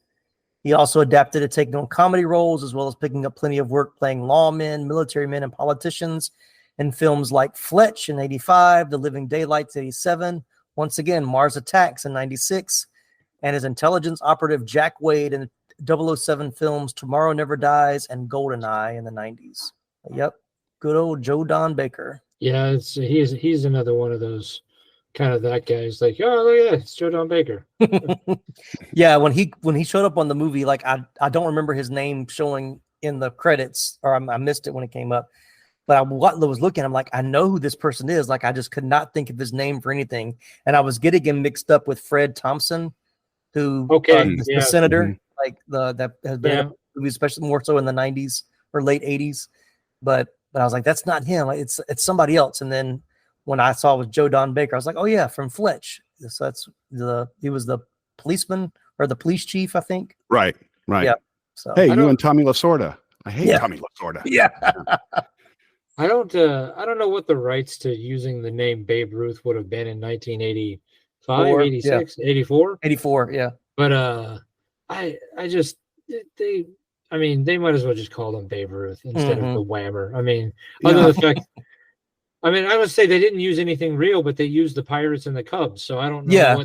He also adapted to taking on comedy roles, as well as picking up plenty of work playing lawmen, military men, and politicians in films like Fletch in 85, The Living Daylights 87, once again, Mars Attacks in 96, and as intelligence operative Jack Wade in the 007 films Tomorrow Never Dies and GoldenEye in the 90s. Yep, good old Joe Don Baker. Yeah, he's another one of those kind of that guy. He's like, oh, look at that, it's Joe Don Baker. Yeah, when he showed up on the movie, like I don't remember his name showing in the credits, or I missed it when it came up. But I was looking, I'm like, I know who this person is. Like, I just could not think of his name for anything. And I was getting him mixed up with Fred Thompson, who the senator, like that has been in a movie, especially more so in the 90s or late 80s. But I was like, that's not him. It's somebody else. And then when I saw it was Joe Don Baker, I was like, oh yeah, from Fletch. So he was the policeman or the police chief, I think. Right. Yeah. So hey, you and Tommy Lasorda. I hate Tommy Lasorda. Yeah. I don't know what the rights to using the name Babe Ruth would have been in 1985, 86, 84. 84, yeah. But they might as well just call him Babe Ruth instead of the Whammer. I mean, other than the fact, I would say they didn't use anything real, but they used the Pirates and the Cubs. So I don't know.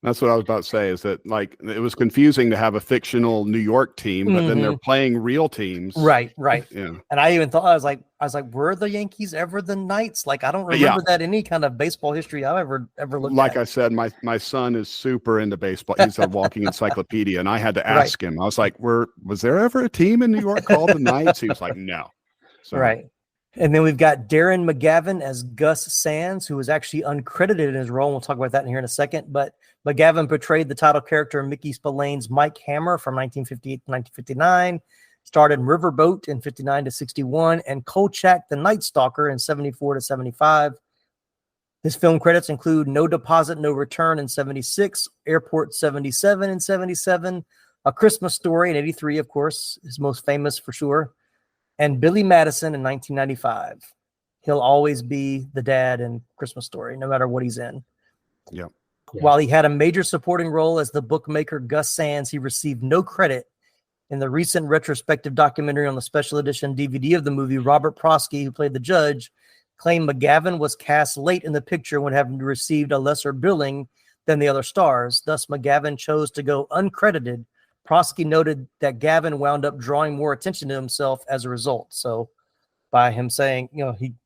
That's what I was about to say, is that like it was confusing to have a fictional New York team, but then they're playing real teams. Right. Yeah. And I even thought, I was like, were the Yankees ever the Knights? Like, I don't remember that any kind of baseball history I've ever looked at. Like I said, my son is super into baseball. He's a walking encyclopedia, and I had to ask him. I was like, was there ever a team in New York called the Knights? He was like, no. So, right. And then we've got Darren McGavin as Gus Sands, who was actually uncredited in his role. We'll talk about that in here in a second. But McGavin portrayed the title character Mickey Spillane's Mike Hammer from 1958 to 1959, starred in Riverboat in 59 to 61, and Kolchak the Night Stalker in 74 to 75. His film credits include No Deposit, No Return in 76, Airport 77 in 77, A Christmas Story in 83, of course, is most famous for sure, and Billy Madison in 1995. He'll always be the dad in Christmas Story, no matter what he's in. Yep. While he had a major supporting role as the bookmaker Gus Sands, he received no credit. In the recent retrospective documentary on the special edition DVD of the movie, Robert Prosky, who played the judge, claimed McGavin was cast late in the picture when having received a lesser billing than the other stars. Thus, McGavin chose to go uncredited. Prosky noted that Gavin wound up drawing more attention to himself as a result. So by him saying,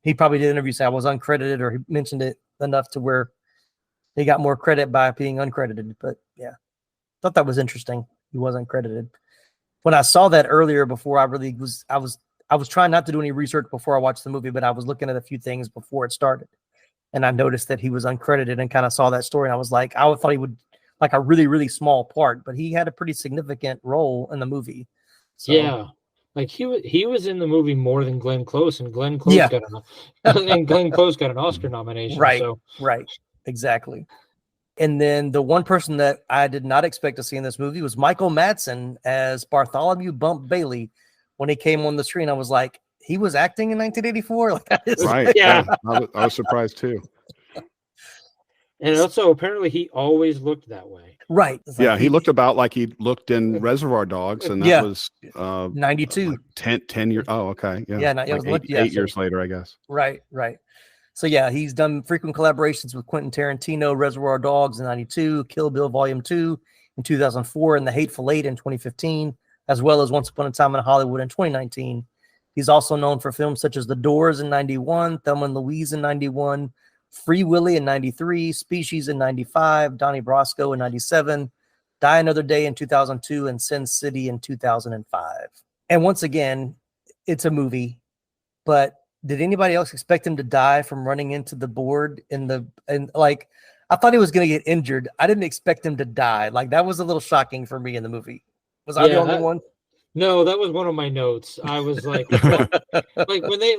he probably did interview say I was uncredited, or he mentioned it enough to where he got more credit by being uncredited. But yeah, thought that was interesting. He was uncredited. When I saw that earlier, before I was trying not to do any research before I watched the movie, but I was looking at a few things before it started, and I noticed that he was uncredited and kind of saw that story. And I was like, I thought he would like a really, really small part, but he had a pretty significant role in the movie. So, yeah. Like he was in the movie more than Glenn Close, and Glenn Close got an Oscar nomination. Right. So. Right. Exactly. And then the one person that I did not expect to see in this movie was Michael Madsen as Bartholomew Bump Bailey. When he came on the screen, I was like, he was acting in 1984? Like, that is right. Yeah. I was surprised too. And also, apparently, he always looked that way. Right. Yeah, he looked about like he looked in Reservoir Dogs, and that was 92. Like 10 years. Oh, okay. Yeah. Yeah, like eight years later, I guess. Right. So yeah, he's done frequent collaborations with Quentin Tarantino, Reservoir Dogs in 92, Kill Bill Volume 2 in 2004, and The Hateful Eight in 2015, as well as Once Upon a Time in Hollywood in 2019. He's also known for films such as The Doors in 91, Thelma and Louise in 91, Free Willy in 93, Species in 95, Donnie Brasco in 97, Die Another Day in 2002, and Sin City in 2005. And once again, it's a movie, but did anybody else expect him to die from running into the board and like, I thought he was going to get injured. I didn't expect him to die. Like, that was a little shocking for me in the movie. Was I the only one? No, that was one of my notes. I was like, like when they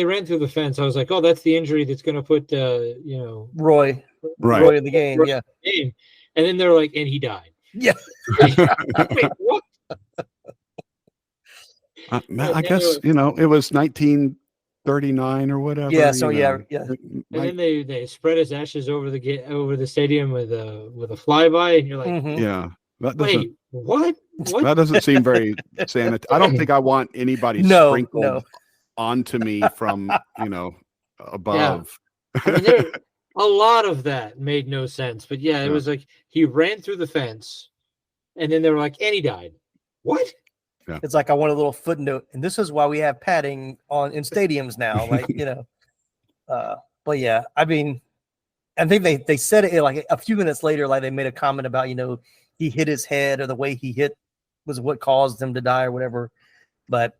ran through the fence, I was like, oh, that's the injury that's going to put, Roy in the game. Roy yeah. In the game. And then they're like, and he died. Yeah. Wait, what? I guess, it was 1939 or whatever. Yeah. So yeah. And then they spread his ashes over the stadium with a flyby, and you're like, yeah. Wait, what? That doesn't seem very sanitary. I don't think I want anybody sprinkled onto me from, above. Yeah. I mean, a lot of that made no sense. But yeah, it was like he ran through the fence, and then they were like, and he died. What? Yeah. It's like I want a little footnote, and this is why we have padding in stadiums now. Like, but yeah, I mean, I think they said it like a few minutes later, like they made a comment about, he hit his head, or the way he hit was what caused him to die or whatever. But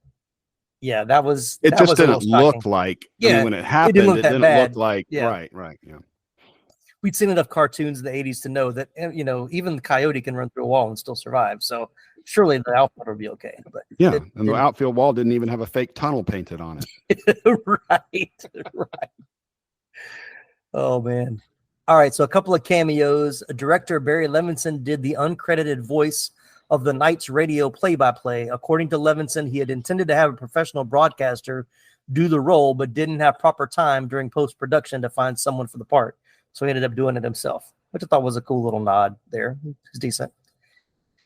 Yeah, that was. It that just was a didn't little look shocking. like. I Yeah, mean, when it happened, didn't look it that didn't bad. look like. Yeah. Right. Yeah. We'd seen enough cartoons in the 80s to know that even the coyote can run through a wall and still survive. So surely the outfielder would be okay. But Yeah, and the outfield wall didn't even have a fake tunnel painted on it. right. Oh man. All right, so a couple of cameos. Director Barry Levinson did the uncredited voice of the Knights radio play-by-play. According to Levinson, he had intended to have a professional broadcaster do the role, but didn't have proper time during post-production to find someone for the part. So he ended up doing it himself, which I thought was a cool little nod there. It's decent.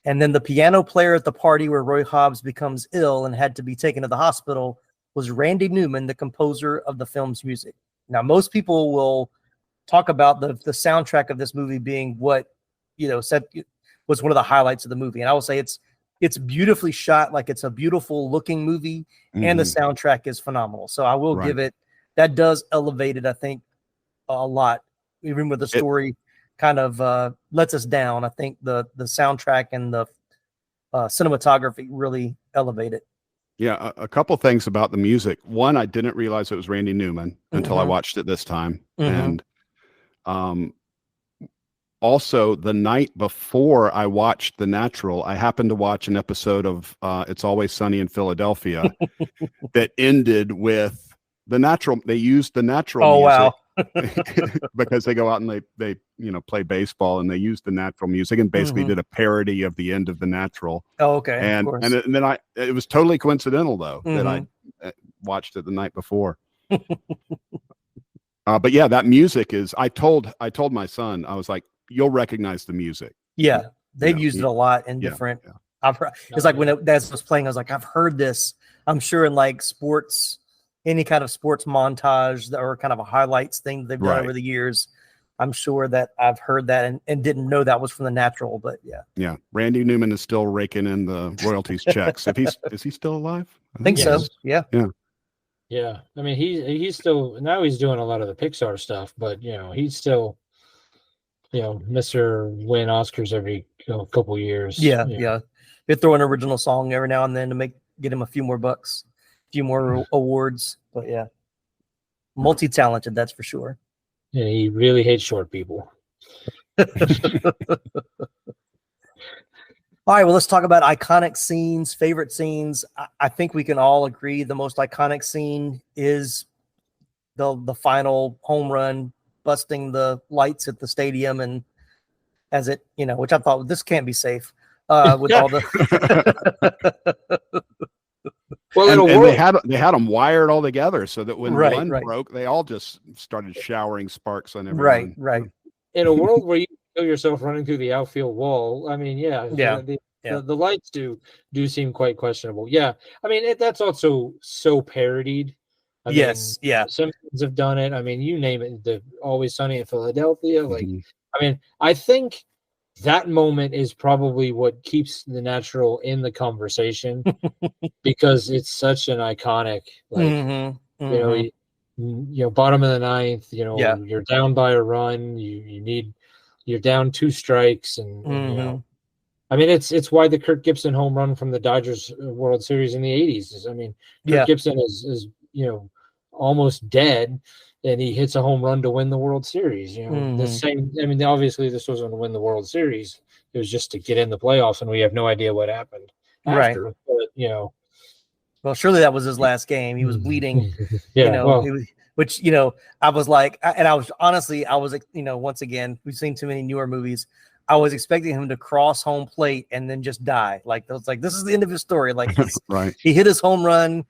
And then the piano player at the party where Roy Hobbs becomes ill and had to be taken to the hospital was Randy Newman, the composer of the film's music. Now, most people will talk about the soundtrack of this movie being what, was one of the highlights of the movie. And I will say it's beautifully shot, like it's a beautiful looking movie, and the soundtrack is phenomenal. So I will give it, that does elevate it, I think, a lot. Even with the story kind of lets us down, I think the soundtrack and the cinematography really elevate it. Yeah, a couple things about the music. One, I didn't realize it was Randy Newman until I watched it this time. And also, the night before I watched The Natural, I happened to watch an episode of It's Always Sunny in Philadelphia that ended with The Natural. They used The Natural music. Wow. Because they go out and they play baseball, and they use The Natural music and basically did a parody of the end of The Natural. Oh, okay. And then it was totally coincidental though that I watched it the night before. But yeah, that music is. I told my son, I was like, "You'll recognize the music." Yeah, they've used it a lot in different. I've heard, it's like when that was playing, I was like, I've heard this. I'm sure in like sports. Any kind of sports montage or kind of a highlights thing they've done over the years. I'm sure that I've heard that and didn't know that was from The Natural, but yeah. Yeah. Randy Newman is still raking in the royalties checks. Is he still alive? I think so. Yeah. Yeah. Yeah. I mean, he's still, now he's doing a lot of the Pixar stuff, but he's still, Mr. Win Oscars every couple years. Yeah. Yeah. They throw an original song every now and then to get him a few more bucks. Few more awards, but yeah, multi-talented, that's for sure. Yeah, he really hates short people. All right, well, let's talk about iconic scenes, favorite scenes. I think we can all agree the most iconic scene is the final home run, busting the lights at the stadium, and as it, which I thought this can't be safe with all the. Well, and they had them wired all together so that when one broke, they all just started showering sparks on everyone. Right. In a world where you feel yourself running through the outfield wall, I mean, the lights do seem quite questionable. Yeah, I mean that's also so parodied. I mean, Simpsons have done it. I mean, you name it. The Always Sunny in Philadelphia. Like, I mean, I think that moment is probably what keeps The Natural in the conversation because it's such an iconic, like, bottom of the ninth, you're down by a run, you're down 2 strikes. And, I mean, it's why the Kirk Gibson home run from the Dodgers World Series in the 80s. I mean, Kirk Gibson is almost dead, and he hits a home run to win the World Series. The same. I mean, obviously, this wasn't to win the World Series. It was just to get in the playoffs, and we have no idea what happened after. Right. But, well, surely that was his last game. He was bleeding. Which I was like, and I was once again, we've seen too many newer movies. I was expecting him to cross home plate and then just die. Like, I was like, this is the end of his story. Like, he hit his home run.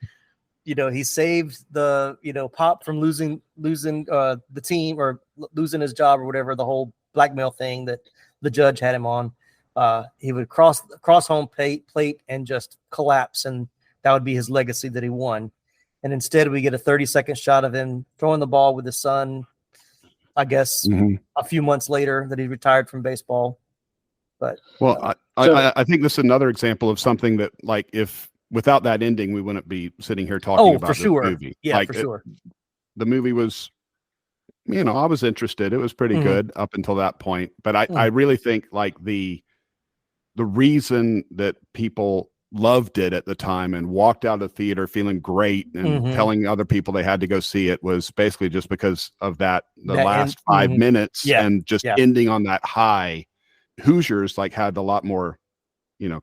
He saved the, Pop from losing the team or losing his job or whatever, the whole blackmail thing that the judge had him on. He would cross home plate and just collapse, and that would be his legacy that he won. And instead, we get a 30-second shot of him throwing the ball with his son, I guess, a few months later that he retired from baseball. But I think this is another example of something that, like, if without that ending, we wouldn't be sitting here talking about this movie. Yeah, for sure. The movie was, I was interested. It was pretty good up until that point. But I really think like the reason that people loved it at the time and walked out of the theater feeling great and telling other people they had to go see it was basically just because of the last 5 minutes and just ending on that high. Hoosiers like had a lot more,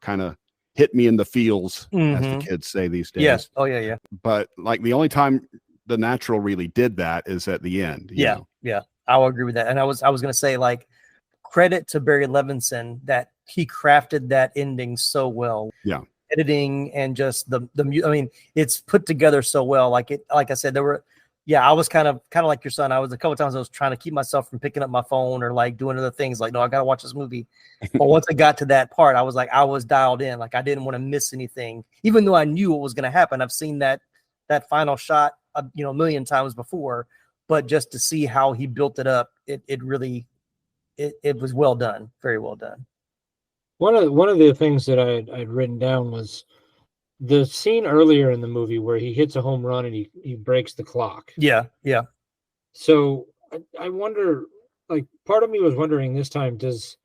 kind of hit me in the feels, as the kids say these days. Yes. Oh yeah. But like the only time The Natural really did that is at the end. Yeah. I will agree with that. And I was going to say, like, credit to Barry Levinson that he crafted that ending so well. Yeah. Editing and just the I mean, it's put together so well. Like I said, I was kind of like your son. I was a couple times I was trying to keep myself from picking up my phone or like doing other things. Like, no, I got to watch this movie. But once I got to that part, I was dialed in. Like, I didn't want to miss anything, even though I knew what was going to happen. I've seen that final shot, a million times before, but just to see how he built it up, it really was well done. Very well done. One of the things that I'd written down was the scene earlier in the movie where he hits a home run and he breaks the clock. Yeah. So I wonder, like, part of me was wondering this time, does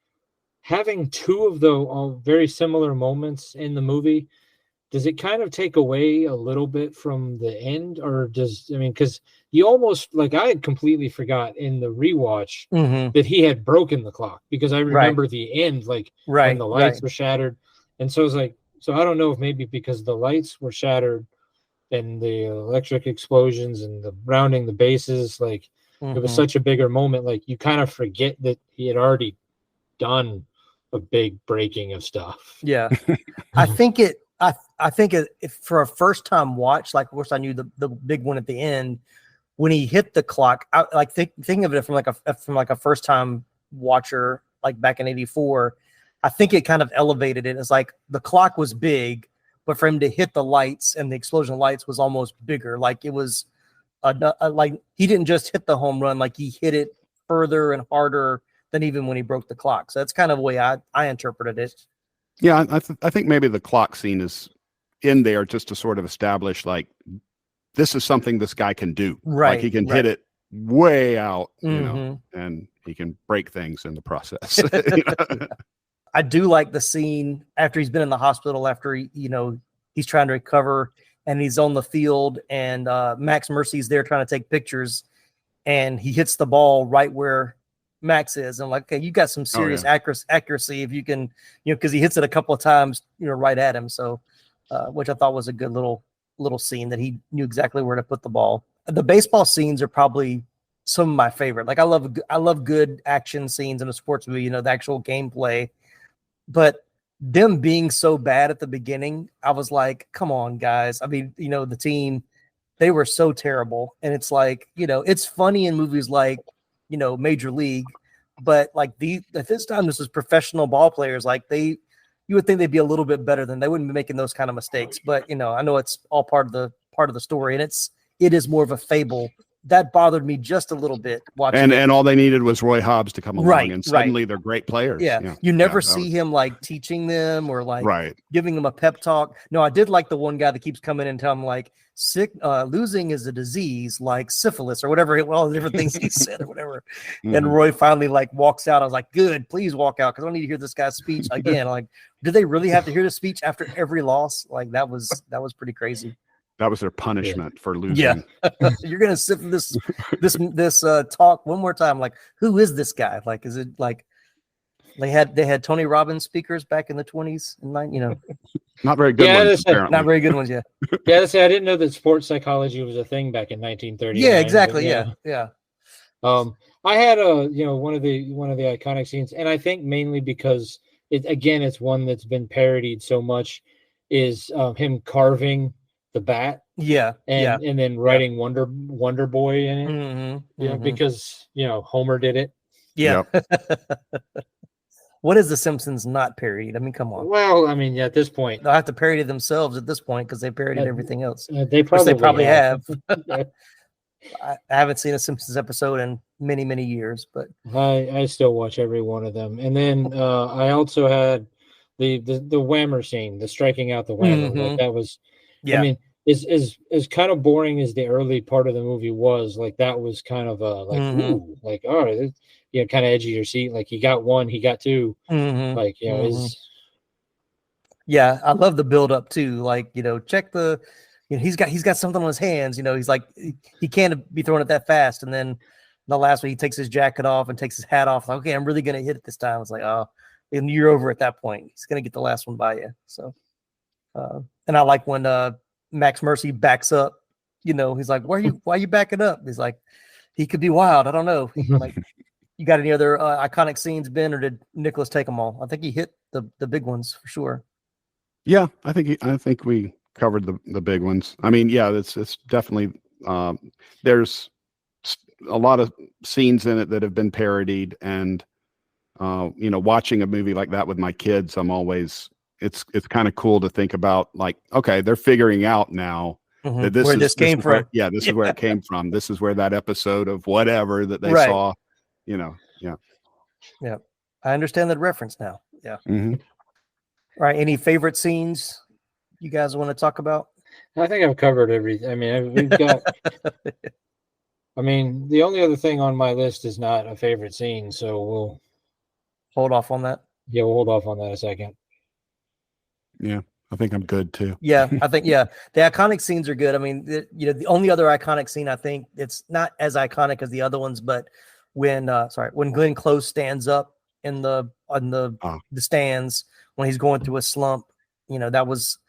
having two of the all very similar moments in the movie, does it kind of take away a little bit from the end? Or because you almost, like, I had completely forgot in the rewatch that he had broken the clock, because I remember the end, like when the lights were shattered. And so I was like, so I don't know if maybe because the lights were shattered and the electric explosions and the rounding the bases, like it was such a bigger moment. Like, you kind of forget that he had already done a big breaking of stuff. Yeah. I think if for a first time watch, like, of course I knew the big one at the end, when he hit the clock, I like thinking of it from like a first time watcher, like back in '84. I think it kind of elevated it. It's like the clock was big, but for him to hit the lights and the explosion of lights was almost bigger. Like, it was like he didn't just hit the home run, like he hit it further and harder than even when he broke the clock. So that's kind of the way I interpreted it. Yeah, I think maybe the clock scene is in there just to sort of establish, like, this is something this guy can do. Right. Like, he can hit it way out, and he can break things in the process. I do like the scene after he's been in the hospital, after he's trying to recover and he's on the field, and Max Mercy's there trying to take pictures, and he hits the ball right where Max is. I'm like, okay, you got some serious accuracy if you can, because he hits it a couple of times, right at him. So, which I thought was a good little scene, that he knew exactly where to put the ball. The baseball scenes are probably some of my favorite. Like, I love good action scenes in a sports movie, the actual gameplay, but them being so bad at the beginning, I was like, come on, guys. I mean, the team, they were so terrible. And it's like, it's funny in movies like, Major League, but like at this time, this was professional ball players. Like, you would think they'd be a little bit better than they wouldn't be making those kind of mistakes. But, I know it's all part of the story, and it is more of a fable. That bothered me just a little bit watching. And all they needed was Roy Hobbs to come along, and suddenly they're great players. Yeah. You never see him like teaching them or like giving them a pep talk. No, I did like the one guy that keeps coming in and telling them, like, losing is a disease like syphilis or whatever, all the different things he said or whatever. And Roy finally like walks out. I was like, good, please walk out, because I don't need to hear this guy's speech again. Like, did they really have to hear the speech after every loss? Like, that was pretty crazy. That was their punishment for losing. Yeah. You're going to sit for this talk one more time. Like, who is this guy? Like, is it like they had Tony Robbins speakers back in the 20s and not very good ones, apparently. Not very good ones. Yeah. Yeah. I didn't know that sports psychology was a thing back in 1930. Yeah, exactly. Yeah. I had one of the iconic scenes, and I think mainly because it's one that's been parodied so much, is him carving the bat, and then writing Wonderboy in it, because Homer did it. What is The Simpsons not parodied? I mean, come on. Well, I mean, at this point, they'll have to parody themselves at this point, because they parodied everything else. They probably have. I haven't seen a Simpsons episode in many, many years, but I still watch every one of them. And then I also had the whammer scene, the striking out the whammer. Like, that was, I mean, is kind of boring as the early part of the movie was. Like, that was kind of ooh, like, all right, kind of edge of your seat. Like, he got one, he got two. Like, Yeah, I love the build up too. Like, check the, he's got something on his hands. He's like, he can't be throwing it that fast. And then the last one, he takes his jacket off and takes his hat off. Like, okay, I'm really gonna hit it this time. It's like, oh, and you're over at that point. He's gonna get the last one by you. So, and I like when Max Mercy backs up. He's like, why are you backing up? He's like, he could be wild. I don't know. Like, you got any other iconic scenes, Ben, or did Nicholas take them all? I think he hit the big ones for sure. Yeah, I think we covered the big ones. I mean, yeah, it's definitely there's a lot of scenes in it that have been parodied, and watching a movie like that with my kids, I'm always it's kind of cool to think about, like, okay, they're figuring out now that this came from. This is where it came from. This is where that episode of whatever that they saw, Yeah. I understand that reference now. Yeah. Mm-hmm. All right. Any favorite scenes you guys want to talk about? I think I've covered everything. I mean, we've got. I mean, the only other thing on my list is not a favorite scene, so we'll hold off on that. Yeah, we'll hold off on that a second. Yeah, I think I'm good too. Yeah, I think the iconic scenes are good. I mean, the only other iconic scene, I think it's not as iconic as the other ones, but when Glenn Close stands up on the stands when he's going through a slump, that was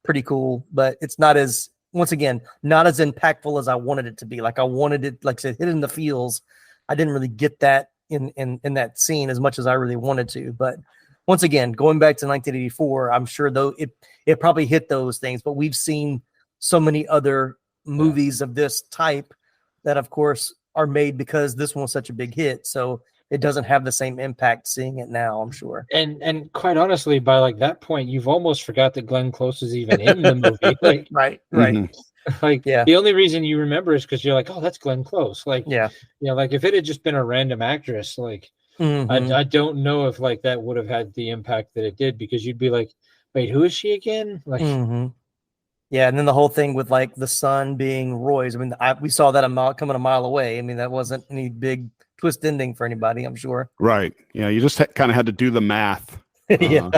pretty cool. But it's not as impactful as I wanted it to be. Like, I wanted it, like I said, hit in the feels. I didn't really get that in that scene as much as I really wanted to. But once again, going back to 1984, I'm sure though it probably hit those things. But we've seen so many other movies of this type that, of course, are made because this one was such a big hit. So it doesn't have the same impact seeing it now, I'm sure. And quite honestly, by like that point, you've almost forgot that Glenn Close is even in the movie. Like, right. Like, the only reason you remember is because you're like, oh, that's Glenn Close. Like, like if it had just been a random actress, like, I don't know if like that would have had the impact that it did, because you'd be like, wait, who is she again? Like, yeah, and then the whole thing with like the son being Roy's. I mean, we saw that coming a mile away. I mean, that wasn't any big twist ending for anybody, I'm sure. Right. Yeah, you just kind of had to do the math. Yeah.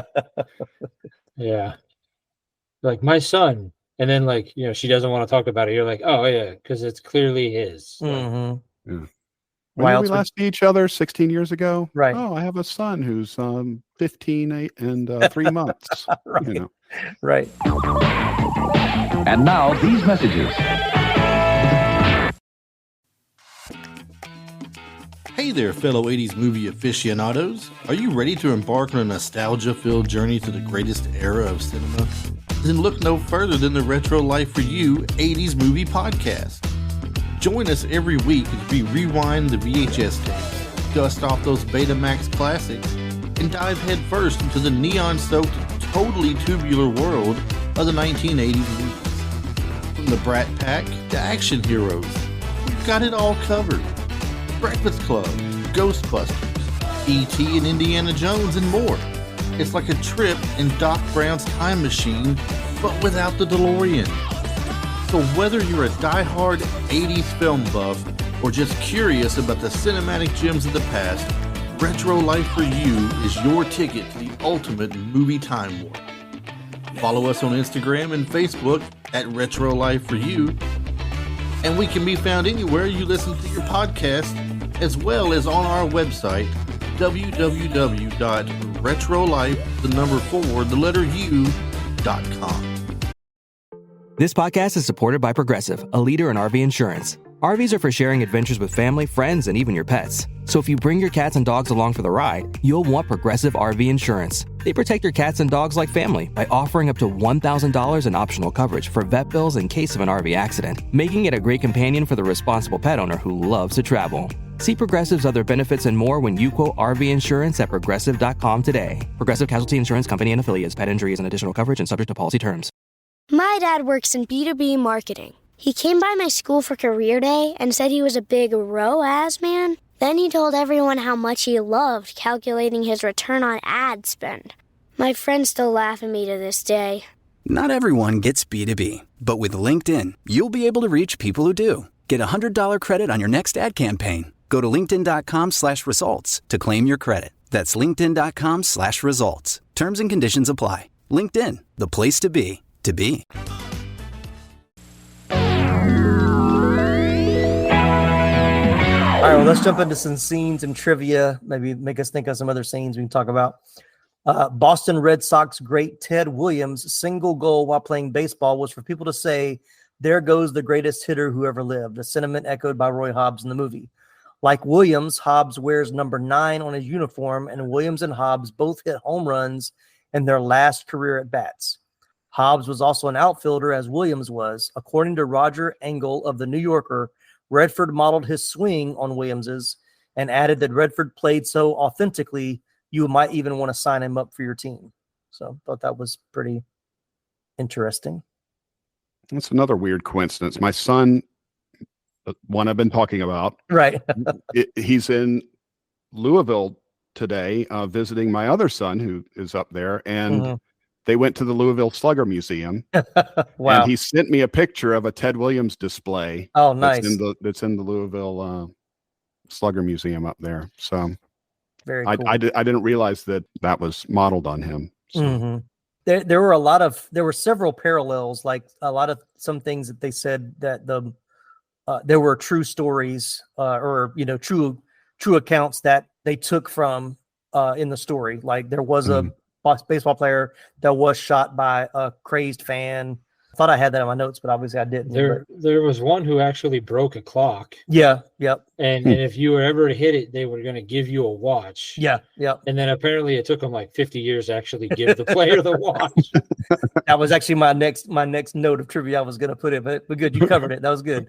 Like, my son, and then like, she doesn't want to talk about it. You're like, oh yeah, because it's clearly his. Yeah. When did we last see each other? 16 years ago? Right. Oh, I have a son who's 15, 8, and 3 months. Right. Right. And now these messages. Hey there, fellow 80s movie aficionados. Are you ready to embark on a nostalgia-filled journey to the greatest era of cinema? Then look no further than the Retro Life for You 80s Movie Podcast. Join us every week as we rewind the VHS tapes, dust off those Betamax classics, and dive headfirst into the neon-soaked, totally tubular world of the 1980s movies. From the Brat Pack to action heroes, we've got it all covered. Breakfast Club, Ghostbusters, E.T. and Indiana Jones, and more. It's like a trip in Doc Brown's time machine, but without the DeLorean. So whether you're a die-hard 80s film buff or just curious about the cinematic gems of the past, Retro Life for You is your ticket to the ultimate movie time warp. Follow us on Instagram and Facebook at Retro Life for You, and we can be found anywhere you listen to your podcast, as well as on our website, www.retrolife4u.com. This podcast is supported by Progressive, a leader in RV insurance. RVs are for sharing adventures with family, friends, and even your pets. So if you bring your cats and dogs along for the ride, you'll want Progressive RV insurance. They protect your cats and dogs like family by offering up to $1,000 in optional coverage for vet bills in case of an RV accident, making it a great companion for the responsible pet owner who loves to travel. See Progressive's other benefits and more when you quote RV insurance at Progressive.com today. Progressive Casualty Insurance Company and Affiliates. Pet injuries and additional coverage and subject to policy terms. My dad works in B2B marketing. He came by my school for career day and said he was a big ROAS man. Then he told everyone how much he loved calculating his return on ad spend. My friends still laugh at me to this day. Not everyone gets B2B, but with LinkedIn, you'll be able to reach people who do. Get a $100 credit on your next ad campaign. Go to linkedin.com/results to claim your credit. That's linkedin.com/results. Terms and conditions apply. LinkedIn, the place to be, to be. All right, well, let's jump into some scenes and trivia. Maybe make us think of some other scenes we can talk about. Boston Red Sox great Ted Williams' single goal while playing baseball was for people to say, "There goes the greatest hitter who ever lived," a sentiment echoed by Roy Hobbs in the movie. Like Williams, Hobbs wears number 9 on his uniform, and Williams and Hobbs both hit home runs in their last career at bats. Hobbs was also an outfielder as Williams was. According to Roger Engel of The New Yorker, Redford modeled his swing on Williams's and added that Redford played so authentically, you might even want to sign him up for your team. So I thought that was pretty interesting. That's another weird coincidence. My son, the one I've been talking about, right? He's in Louisville today, visiting my other son who is up there, and they went to the Louisville Slugger Museum. Wow! And he sent me a picture of a Ted Williams display. Oh, nice! That's in the Louisville Slugger Museum up there. So very cool. I didn't realize that was modeled on him. So. There were several parallels, like some things that they said that there were true stories or true accounts that they took from in the story. Like there was a baseball player that was shot by a crazed fan. I thought I had that in my notes, but obviously I didn't. There was one who actually broke a clock. Yeah, yep. And if you were ever to hit it, they were going to give you a watch. Yeah, yep. And then apparently it took them like 50 years to actually give the player the watch. That was actually my next note of trivia I was going to put it, but good, you covered it. That was good.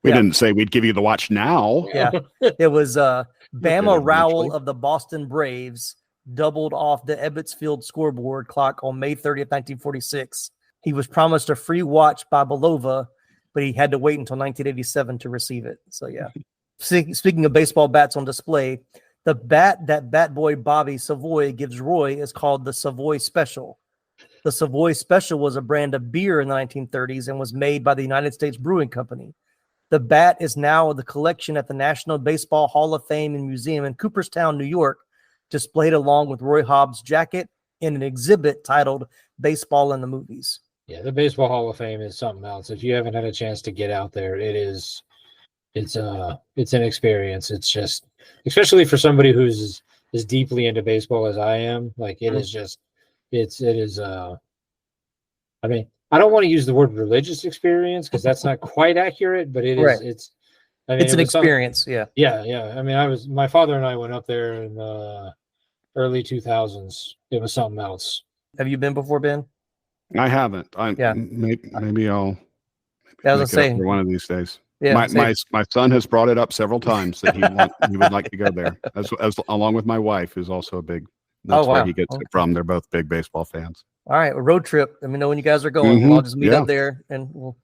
We didn't say we'd give you the watch now. Yeah, it was Bama Rowell of the Boston Braves doubled off the Ebbets Field scoreboard clock on May 30th, 1946. He was promised a free watch by Belova, but he had to wait until 1987 to receive it. So, yeah. Speaking of baseball bats on display, the bat that Bat Boy Bobby Savoy gives Roy is called the Savoy Special. The Savoy Special was a brand of beer in the 1930s and was made by the United States Brewing Company. The bat is now in the collection at the National Baseball Hall of Fame and Museum in Cooperstown, New York, displayed along with Roy Hobbs' jacket in an exhibit titled Baseball in the Movies. Yeah, the Baseball Hall of Fame is something else. If you haven't had a chance to get out there, it's an experience. It's just, especially for somebody who's as deeply into baseball as I am, like it is just, I mean, I don't want to use the word religious experience because that's not quite accurate, but it is, right. It's an experience. Yeah. I mean, my father and I went up there in the early 2000s. It was something else. Have you been before, Ben? I haven't. Maybe I'll. I was saying one of these days. Yeah, my son has brought it up several times that he would like to go there, as along with my wife, who's also a big. That's where he gets it from. They're both big baseball fans. All right, a road trip. Let me know when you guys are going. I'll just meet up there, and we'll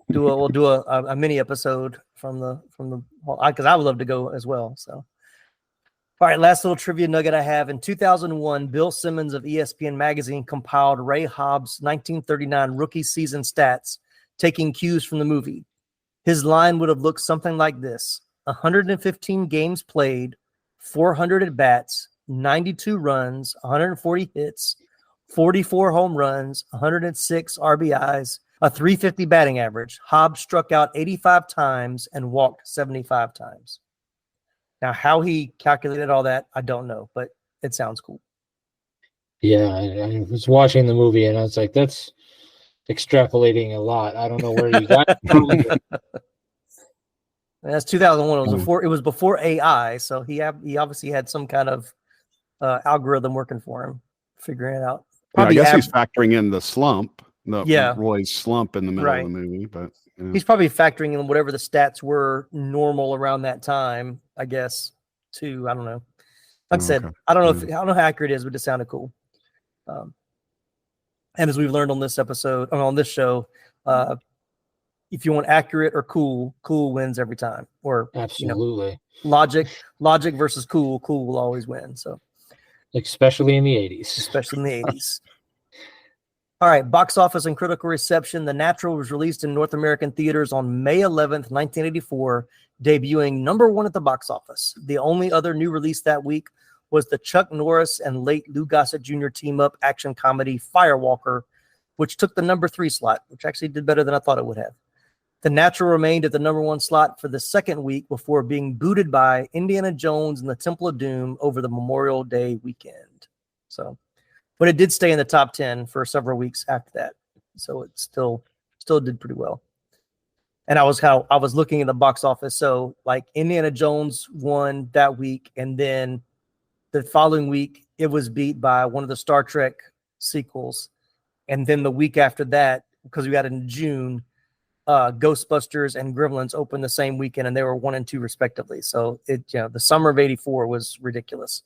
do a mini episode from the because I would love to go as well. So. All right, last little trivia nugget I have. In 2001, Bill Simmons of ESPN Magazine compiled Ray Hobbs' 1939 rookie season stats, taking cues from the movie. His line would have looked something like this: 115 games played, 400 at-bats, 92 runs, 140 hits, 44 home runs, 106 RBIs, a 350 batting average. Hobbs struck out 85 times and walked 75 times. Now, how he calculated all that, I don't know, but it sounds cool. Yeah, I was watching the movie, and I was like, that's extrapolating a lot. I don't know where you got it from. That's 2001. It was before AI, so he obviously had some kind of algorithm working for him, figuring it out. I guess he's factoring in the slump, Roy's slump in the middle of the movie, but he's probably factoring in whatever the stats were normal around that time, I guess, too. I don't know. Like I said, I don't know how accurate it is, but it sounded cool. And as we've learned on this episode, on this show, if you want accurate or cool wins every time. Or absolutely, logic versus cool will always win. So, especially in the 80s. All right, box office and critical reception. The Natural was released in North American theaters on May 11th, 1984, debuting number 1 at the box office. The only other new release that week was the Chuck Norris and late Lou Gossett Jr. team-up action comedy Firewalker, which took the number 3 slot, which actually did better than I thought it would have. The Natural remained at the number 1 slot for the second week before being booted by Indiana Jones and the Temple of Doom over the Memorial Day weekend. So, but it did stay in the top 10 for several weeks after that. So it still did pretty well. And I was looking at the box office. So like Indiana Jones won that week, and then the following week it was beat by one of the Star Trek sequels. And then the week after that, because we got it in June, Ghostbusters and Gremlins opened the same weekend, and they were 1 and 2 respectively. So the summer of '84 was ridiculous.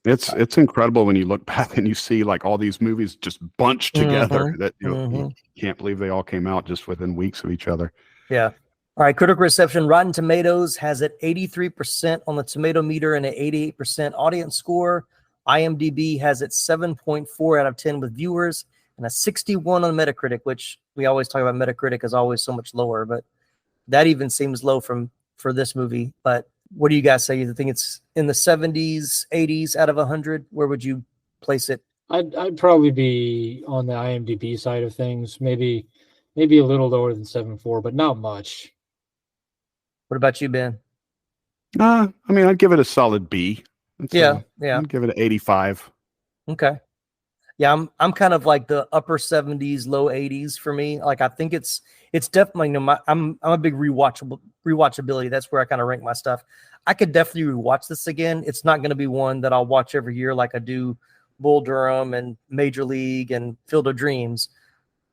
It's incredible when you look back and you see like all these movies just bunched together that you can't believe they all came out just within weeks of each other. Yeah. All right. Critical reception. Rotten Tomatoes has it 83% on the tomato meter and an 88% audience score. IMDb has it 7.4 out of 10 with viewers and a 61 on Metacritic, which we always talk about. Metacritic is always so much lower, but that even seems low for this movie. But what do you guys say? You think it's in the 70s, 80s out of 100? Where would you place it? I'd probably be on the IMDb side of things. Maybe a little lower than 7.4, but not much. What about you, Ben? I mean, I'd give it a solid B. Yeah. I'd give it an 85. Okay. Yeah, I'm kind of like the upper 70s, low 80s for me. Like I think it's definitely I'm a big rewatchability. That's where I kind of rank my stuff. I could definitely rewatch this again. It's not going to be one that I'll watch every year like I do Bull Durham and Major League and Field of Dreams.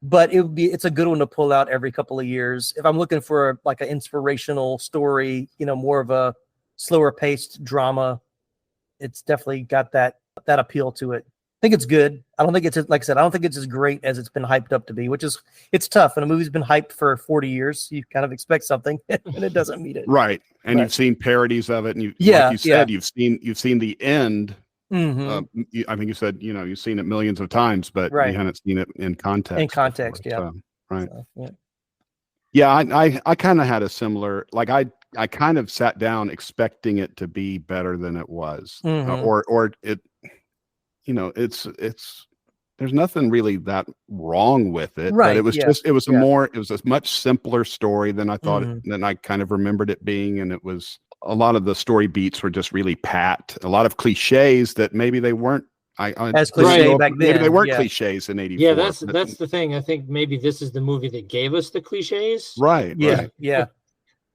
But it's a good one to pull out every couple of years. If I'm looking for like an inspirational story, more of a slower paced drama, it's definitely got that appeal to it. I think it's good. I don't think it's, like I said, I don't think it's as great as it's been hyped up to be, it's tough. And a movie's been hyped for 40 years. You kind of expect something and it doesn't meet it. Right. And you've seen parodies of it. And like you said, you've seen the end. Mm-hmm. I think you said, you've seen it millions of times, but you haven't seen it in context. In context. Before, right. So, I kind of had a similar, like I kind of sat down expecting it to be better than it was, or it, it's there's nothing really that wrong with it, right? But it was it was a much simpler story than I thought than I kind of remembered it being, and it was a lot of the story beats were just really pat, a lot of cliches that maybe they weren't. As cliche back then. Maybe they weren't cliches in '84. Yeah, that's the thing. I think maybe this is the movie that gave us the cliches. Right. Yeah.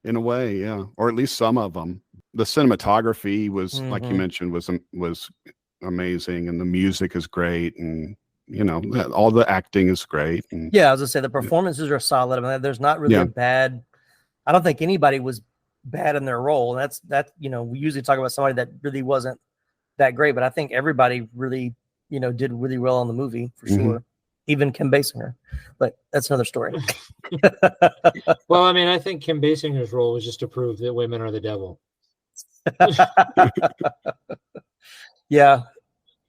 In a way, yeah, or at least some of them. The cinematography was, like you mentioned, was amazing, and the music is great, and all the acting is great. And, I was gonna say the performances are solid. I mean, there's not really a bad. I don't think anybody was bad in their role. And we usually talk about somebody that really wasn't that great, but I think everybody really, did really well in the movie for sure. Even Kim Basinger, but that's another story. Well, I mean, I think Kim Basinger's role was just to prove that women are the devil. Yeah.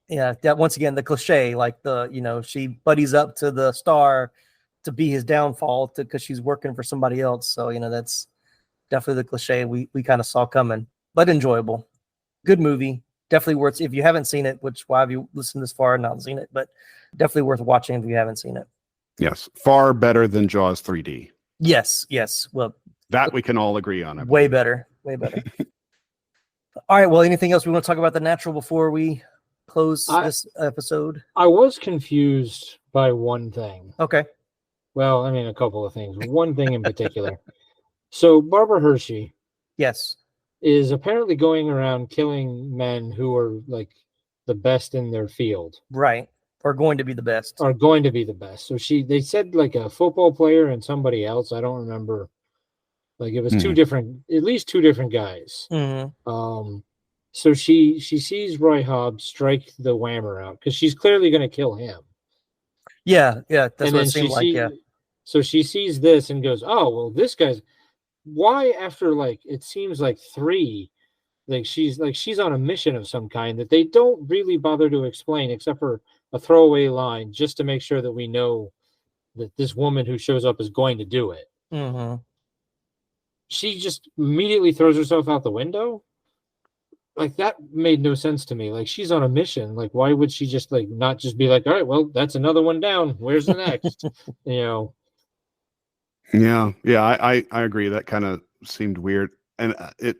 That once again, the cliche, like she buddies up to the star to be his downfall because she's working for somebody else. So, that's definitely the cliche we kind of saw coming, but enjoyable. Good movie. Definitely worth, if you haven't seen it, which why have you listened this far and not seen it, but definitely worth watching if you haven't seen it. Yes. Far better than Jaws 3D. Yes. Well, that we can all agree on. Way better. All right. Well, anything else we want to talk about The Natural before we close this episode? I was confused by one thing. Okay. Well, I mean, a couple of things. One thing in particular. So Barbara Hershey. Yes. Is apparently going around killing men who are like the best in their field. Right. Are going to be the best. So they said like a football player and somebody else. I don't remember. Like it was at least two different guys. So she sees Roy Hobbs strike the whammer out because she's clearly going to kill him. Yeah. That's what it seemed like. Yeah. So she sees this and goes, "Oh, well, this guy's." Why after like it seems like 3, like she's on a mission of some kind that they don't really bother to explain except for a throwaway line just to make sure that we know that this woman who shows up is going to do it. She just immediately throws herself out the window. like that made no sense to me. Like, she's on a mission. Like, why would she just like not just be like, all right, well, that's another one down. Where's the next? You know? Yeah. I agree. That kind of seemed weird, and it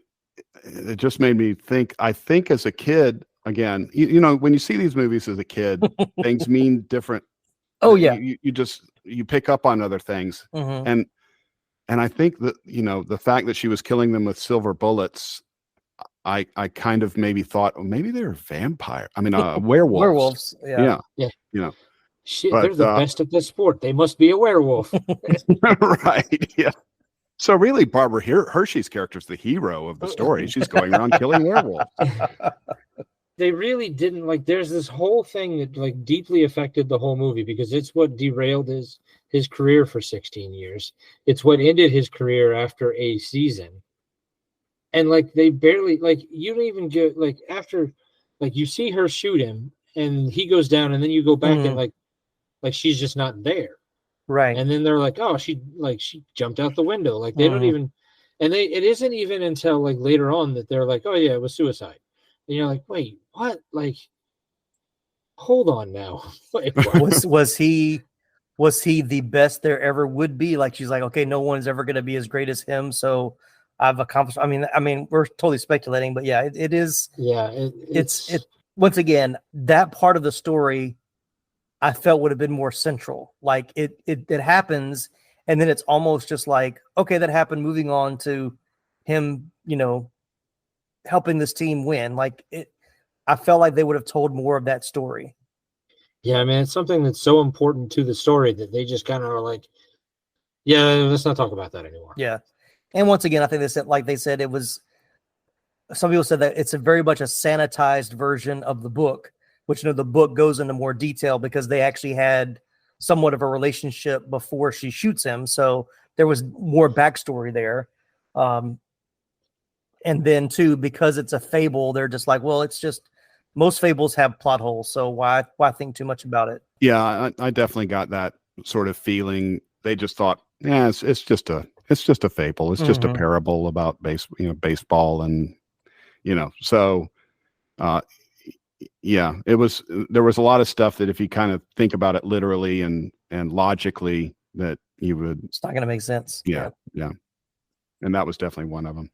just made me think. I think as a kid, again, you know, when you see these movies as a kid, things mean different. Oh yeah, you pick up on other things, and I think that, you know, the fact that she was killing them with silver bullets, I kind of maybe thought, oh, maybe they're vampire. I mean, werewolves. Werewolves. Yeah. You know, shit, they're the best at this sport. They must be a werewolf. Right. Yeah. So really, Barbara Hershey's character is the hero of the story. She's going around killing werewolves. They really didn't, like, there's this whole thing that like deeply affected the whole movie because it's what derailed his career for 16 years. It's what ended his career after a season. And like, they barely, like, you don't even get, like, after, like, you see her shoot him and he goes down, and then you go back and like she's just not there. Right. And then they're like, oh, she jumped out the window. Like, they don't even, and it isn't even until like later on that they're like, oh yeah, it was suicide. And you're like, wait, what? Like, hold on now. was he the best there ever would be? Like, she's like, okay, no one's ever going to be as great as him, so I've accomplished. I mean, we're totally speculating, but yeah, it is. Yeah, it's once again, that part of the story I felt would have been more central. Like, it happens, and then it's almost just like, okay, that happened. Moving on to him, you know, helping this team win. Like, I felt like they would have told more of that story. Yeah, I mean, it's something that's so important to the story that they just kind of are like, yeah, let's not talk about that anymore. Yeah. And once again, I think they said it was, some people said that it's very much a sanitized version of the book, which, you know, the book goes into more detail because they actually had somewhat of a relationship before she shoots him. So there was more backstory there. And then too, because it's a fable, they're just like, well, it's just, most fables have plot holes, so why think too much about it? Yeah, I definitely got that sort of feeling. They just thought, yeah, it's just a fable. It's just a parable about baseball, and you know. So, yeah, there was a lot of stuff that if you kind of think about it literally and logically, that you would. It's not going to make sense. Yeah, and that was definitely one of them.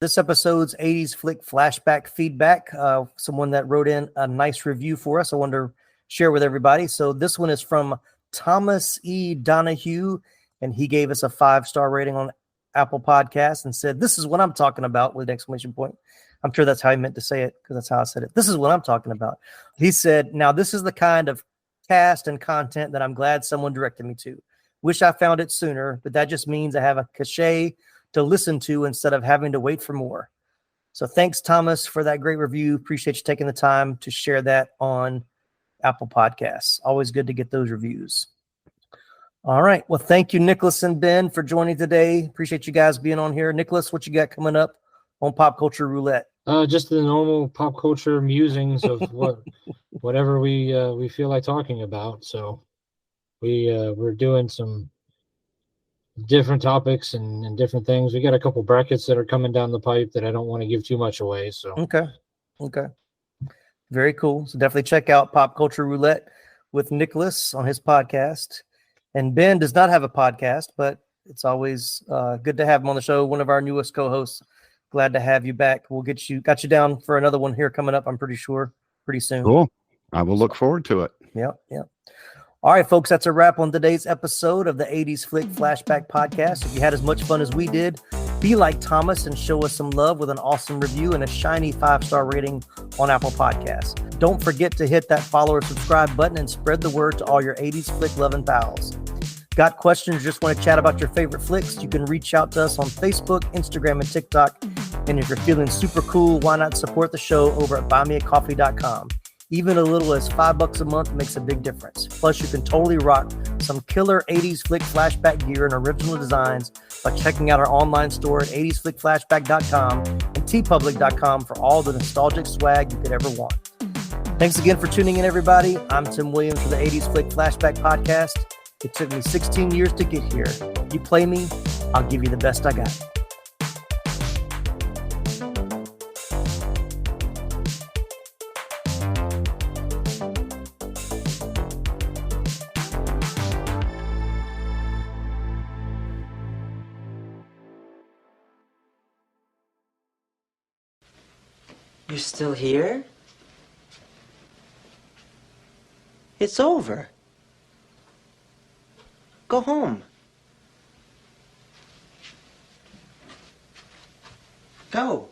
This episode's 80s flick flashback feedback. Someone that wrote in a nice review for us. I wanted to share with everybody. So this one is from Thomas E. Donahue, and he gave us a 5-star rating on Apple Podcasts and said, "This is what I'm talking about," with an exclamation point. I'm sure that's how he meant to say it, because that's how I said it. This is what I'm talking about. He said, "Now this is the kind of cast and content that I'm glad someone directed me to. Wish I found it sooner, but that just means I have a cachet to listen to instead of having to wait for more." So thanks, Thomas, for that great review. Appreciate you taking the time to share that on Apple Podcasts. Always good to get those reviews. All right. Well, thank you, Nicholas and Ben, for joining today. Appreciate you guys being on here. Nicholas, what you got coming up on Pop Culture Roulette? Just the normal pop culture musings of whatever we feel like talking about. So we're doing some different topics and different things. We got a couple brackets that are coming down the pipe that I don't want to give too much away. So okay, very cool. So definitely check out Pop Culture Roulette with Nicholas on his podcast. And Ben does not have a podcast, but it's always good to have him on the show. One of our newest co-hosts. Glad to have you back. We'll got you down for another one here coming up, I'm pretty sure, pretty soon. Cool. I will look forward to it. Yep. All right, folks, that's a wrap on today's episode of the 80s Flick Flashback Podcast. If you had as much fun as we did, be like Thomas and show us some love with an awesome review and a shiny 5-star rating on Apple Podcasts. Don't forget to hit that follow or subscribe button and spread the word to all your 80s Flick loving pals. Got questions or just want to chat about your favorite flicks? You can reach out to us on Facebook, Instagram, and TikTok. And if you're feeling super cool, why not support the show over at buymeacoffee.com? Even a little as $5 a month makes a big difference. Plus, you can totally rock some killer 80s Flick Flashback gear and original designs by checking out our online store at 80sflickflashback.com and tpublic.com for all the nostalgic swag you could ever want. Thanks again for tuning in, everybody. I'm Tim Williams for the 80s Flick Flashback Podcast. It took me 16 years to get here. You play me, I'll give you the best I got. You're still here? It's over. Go home. Go.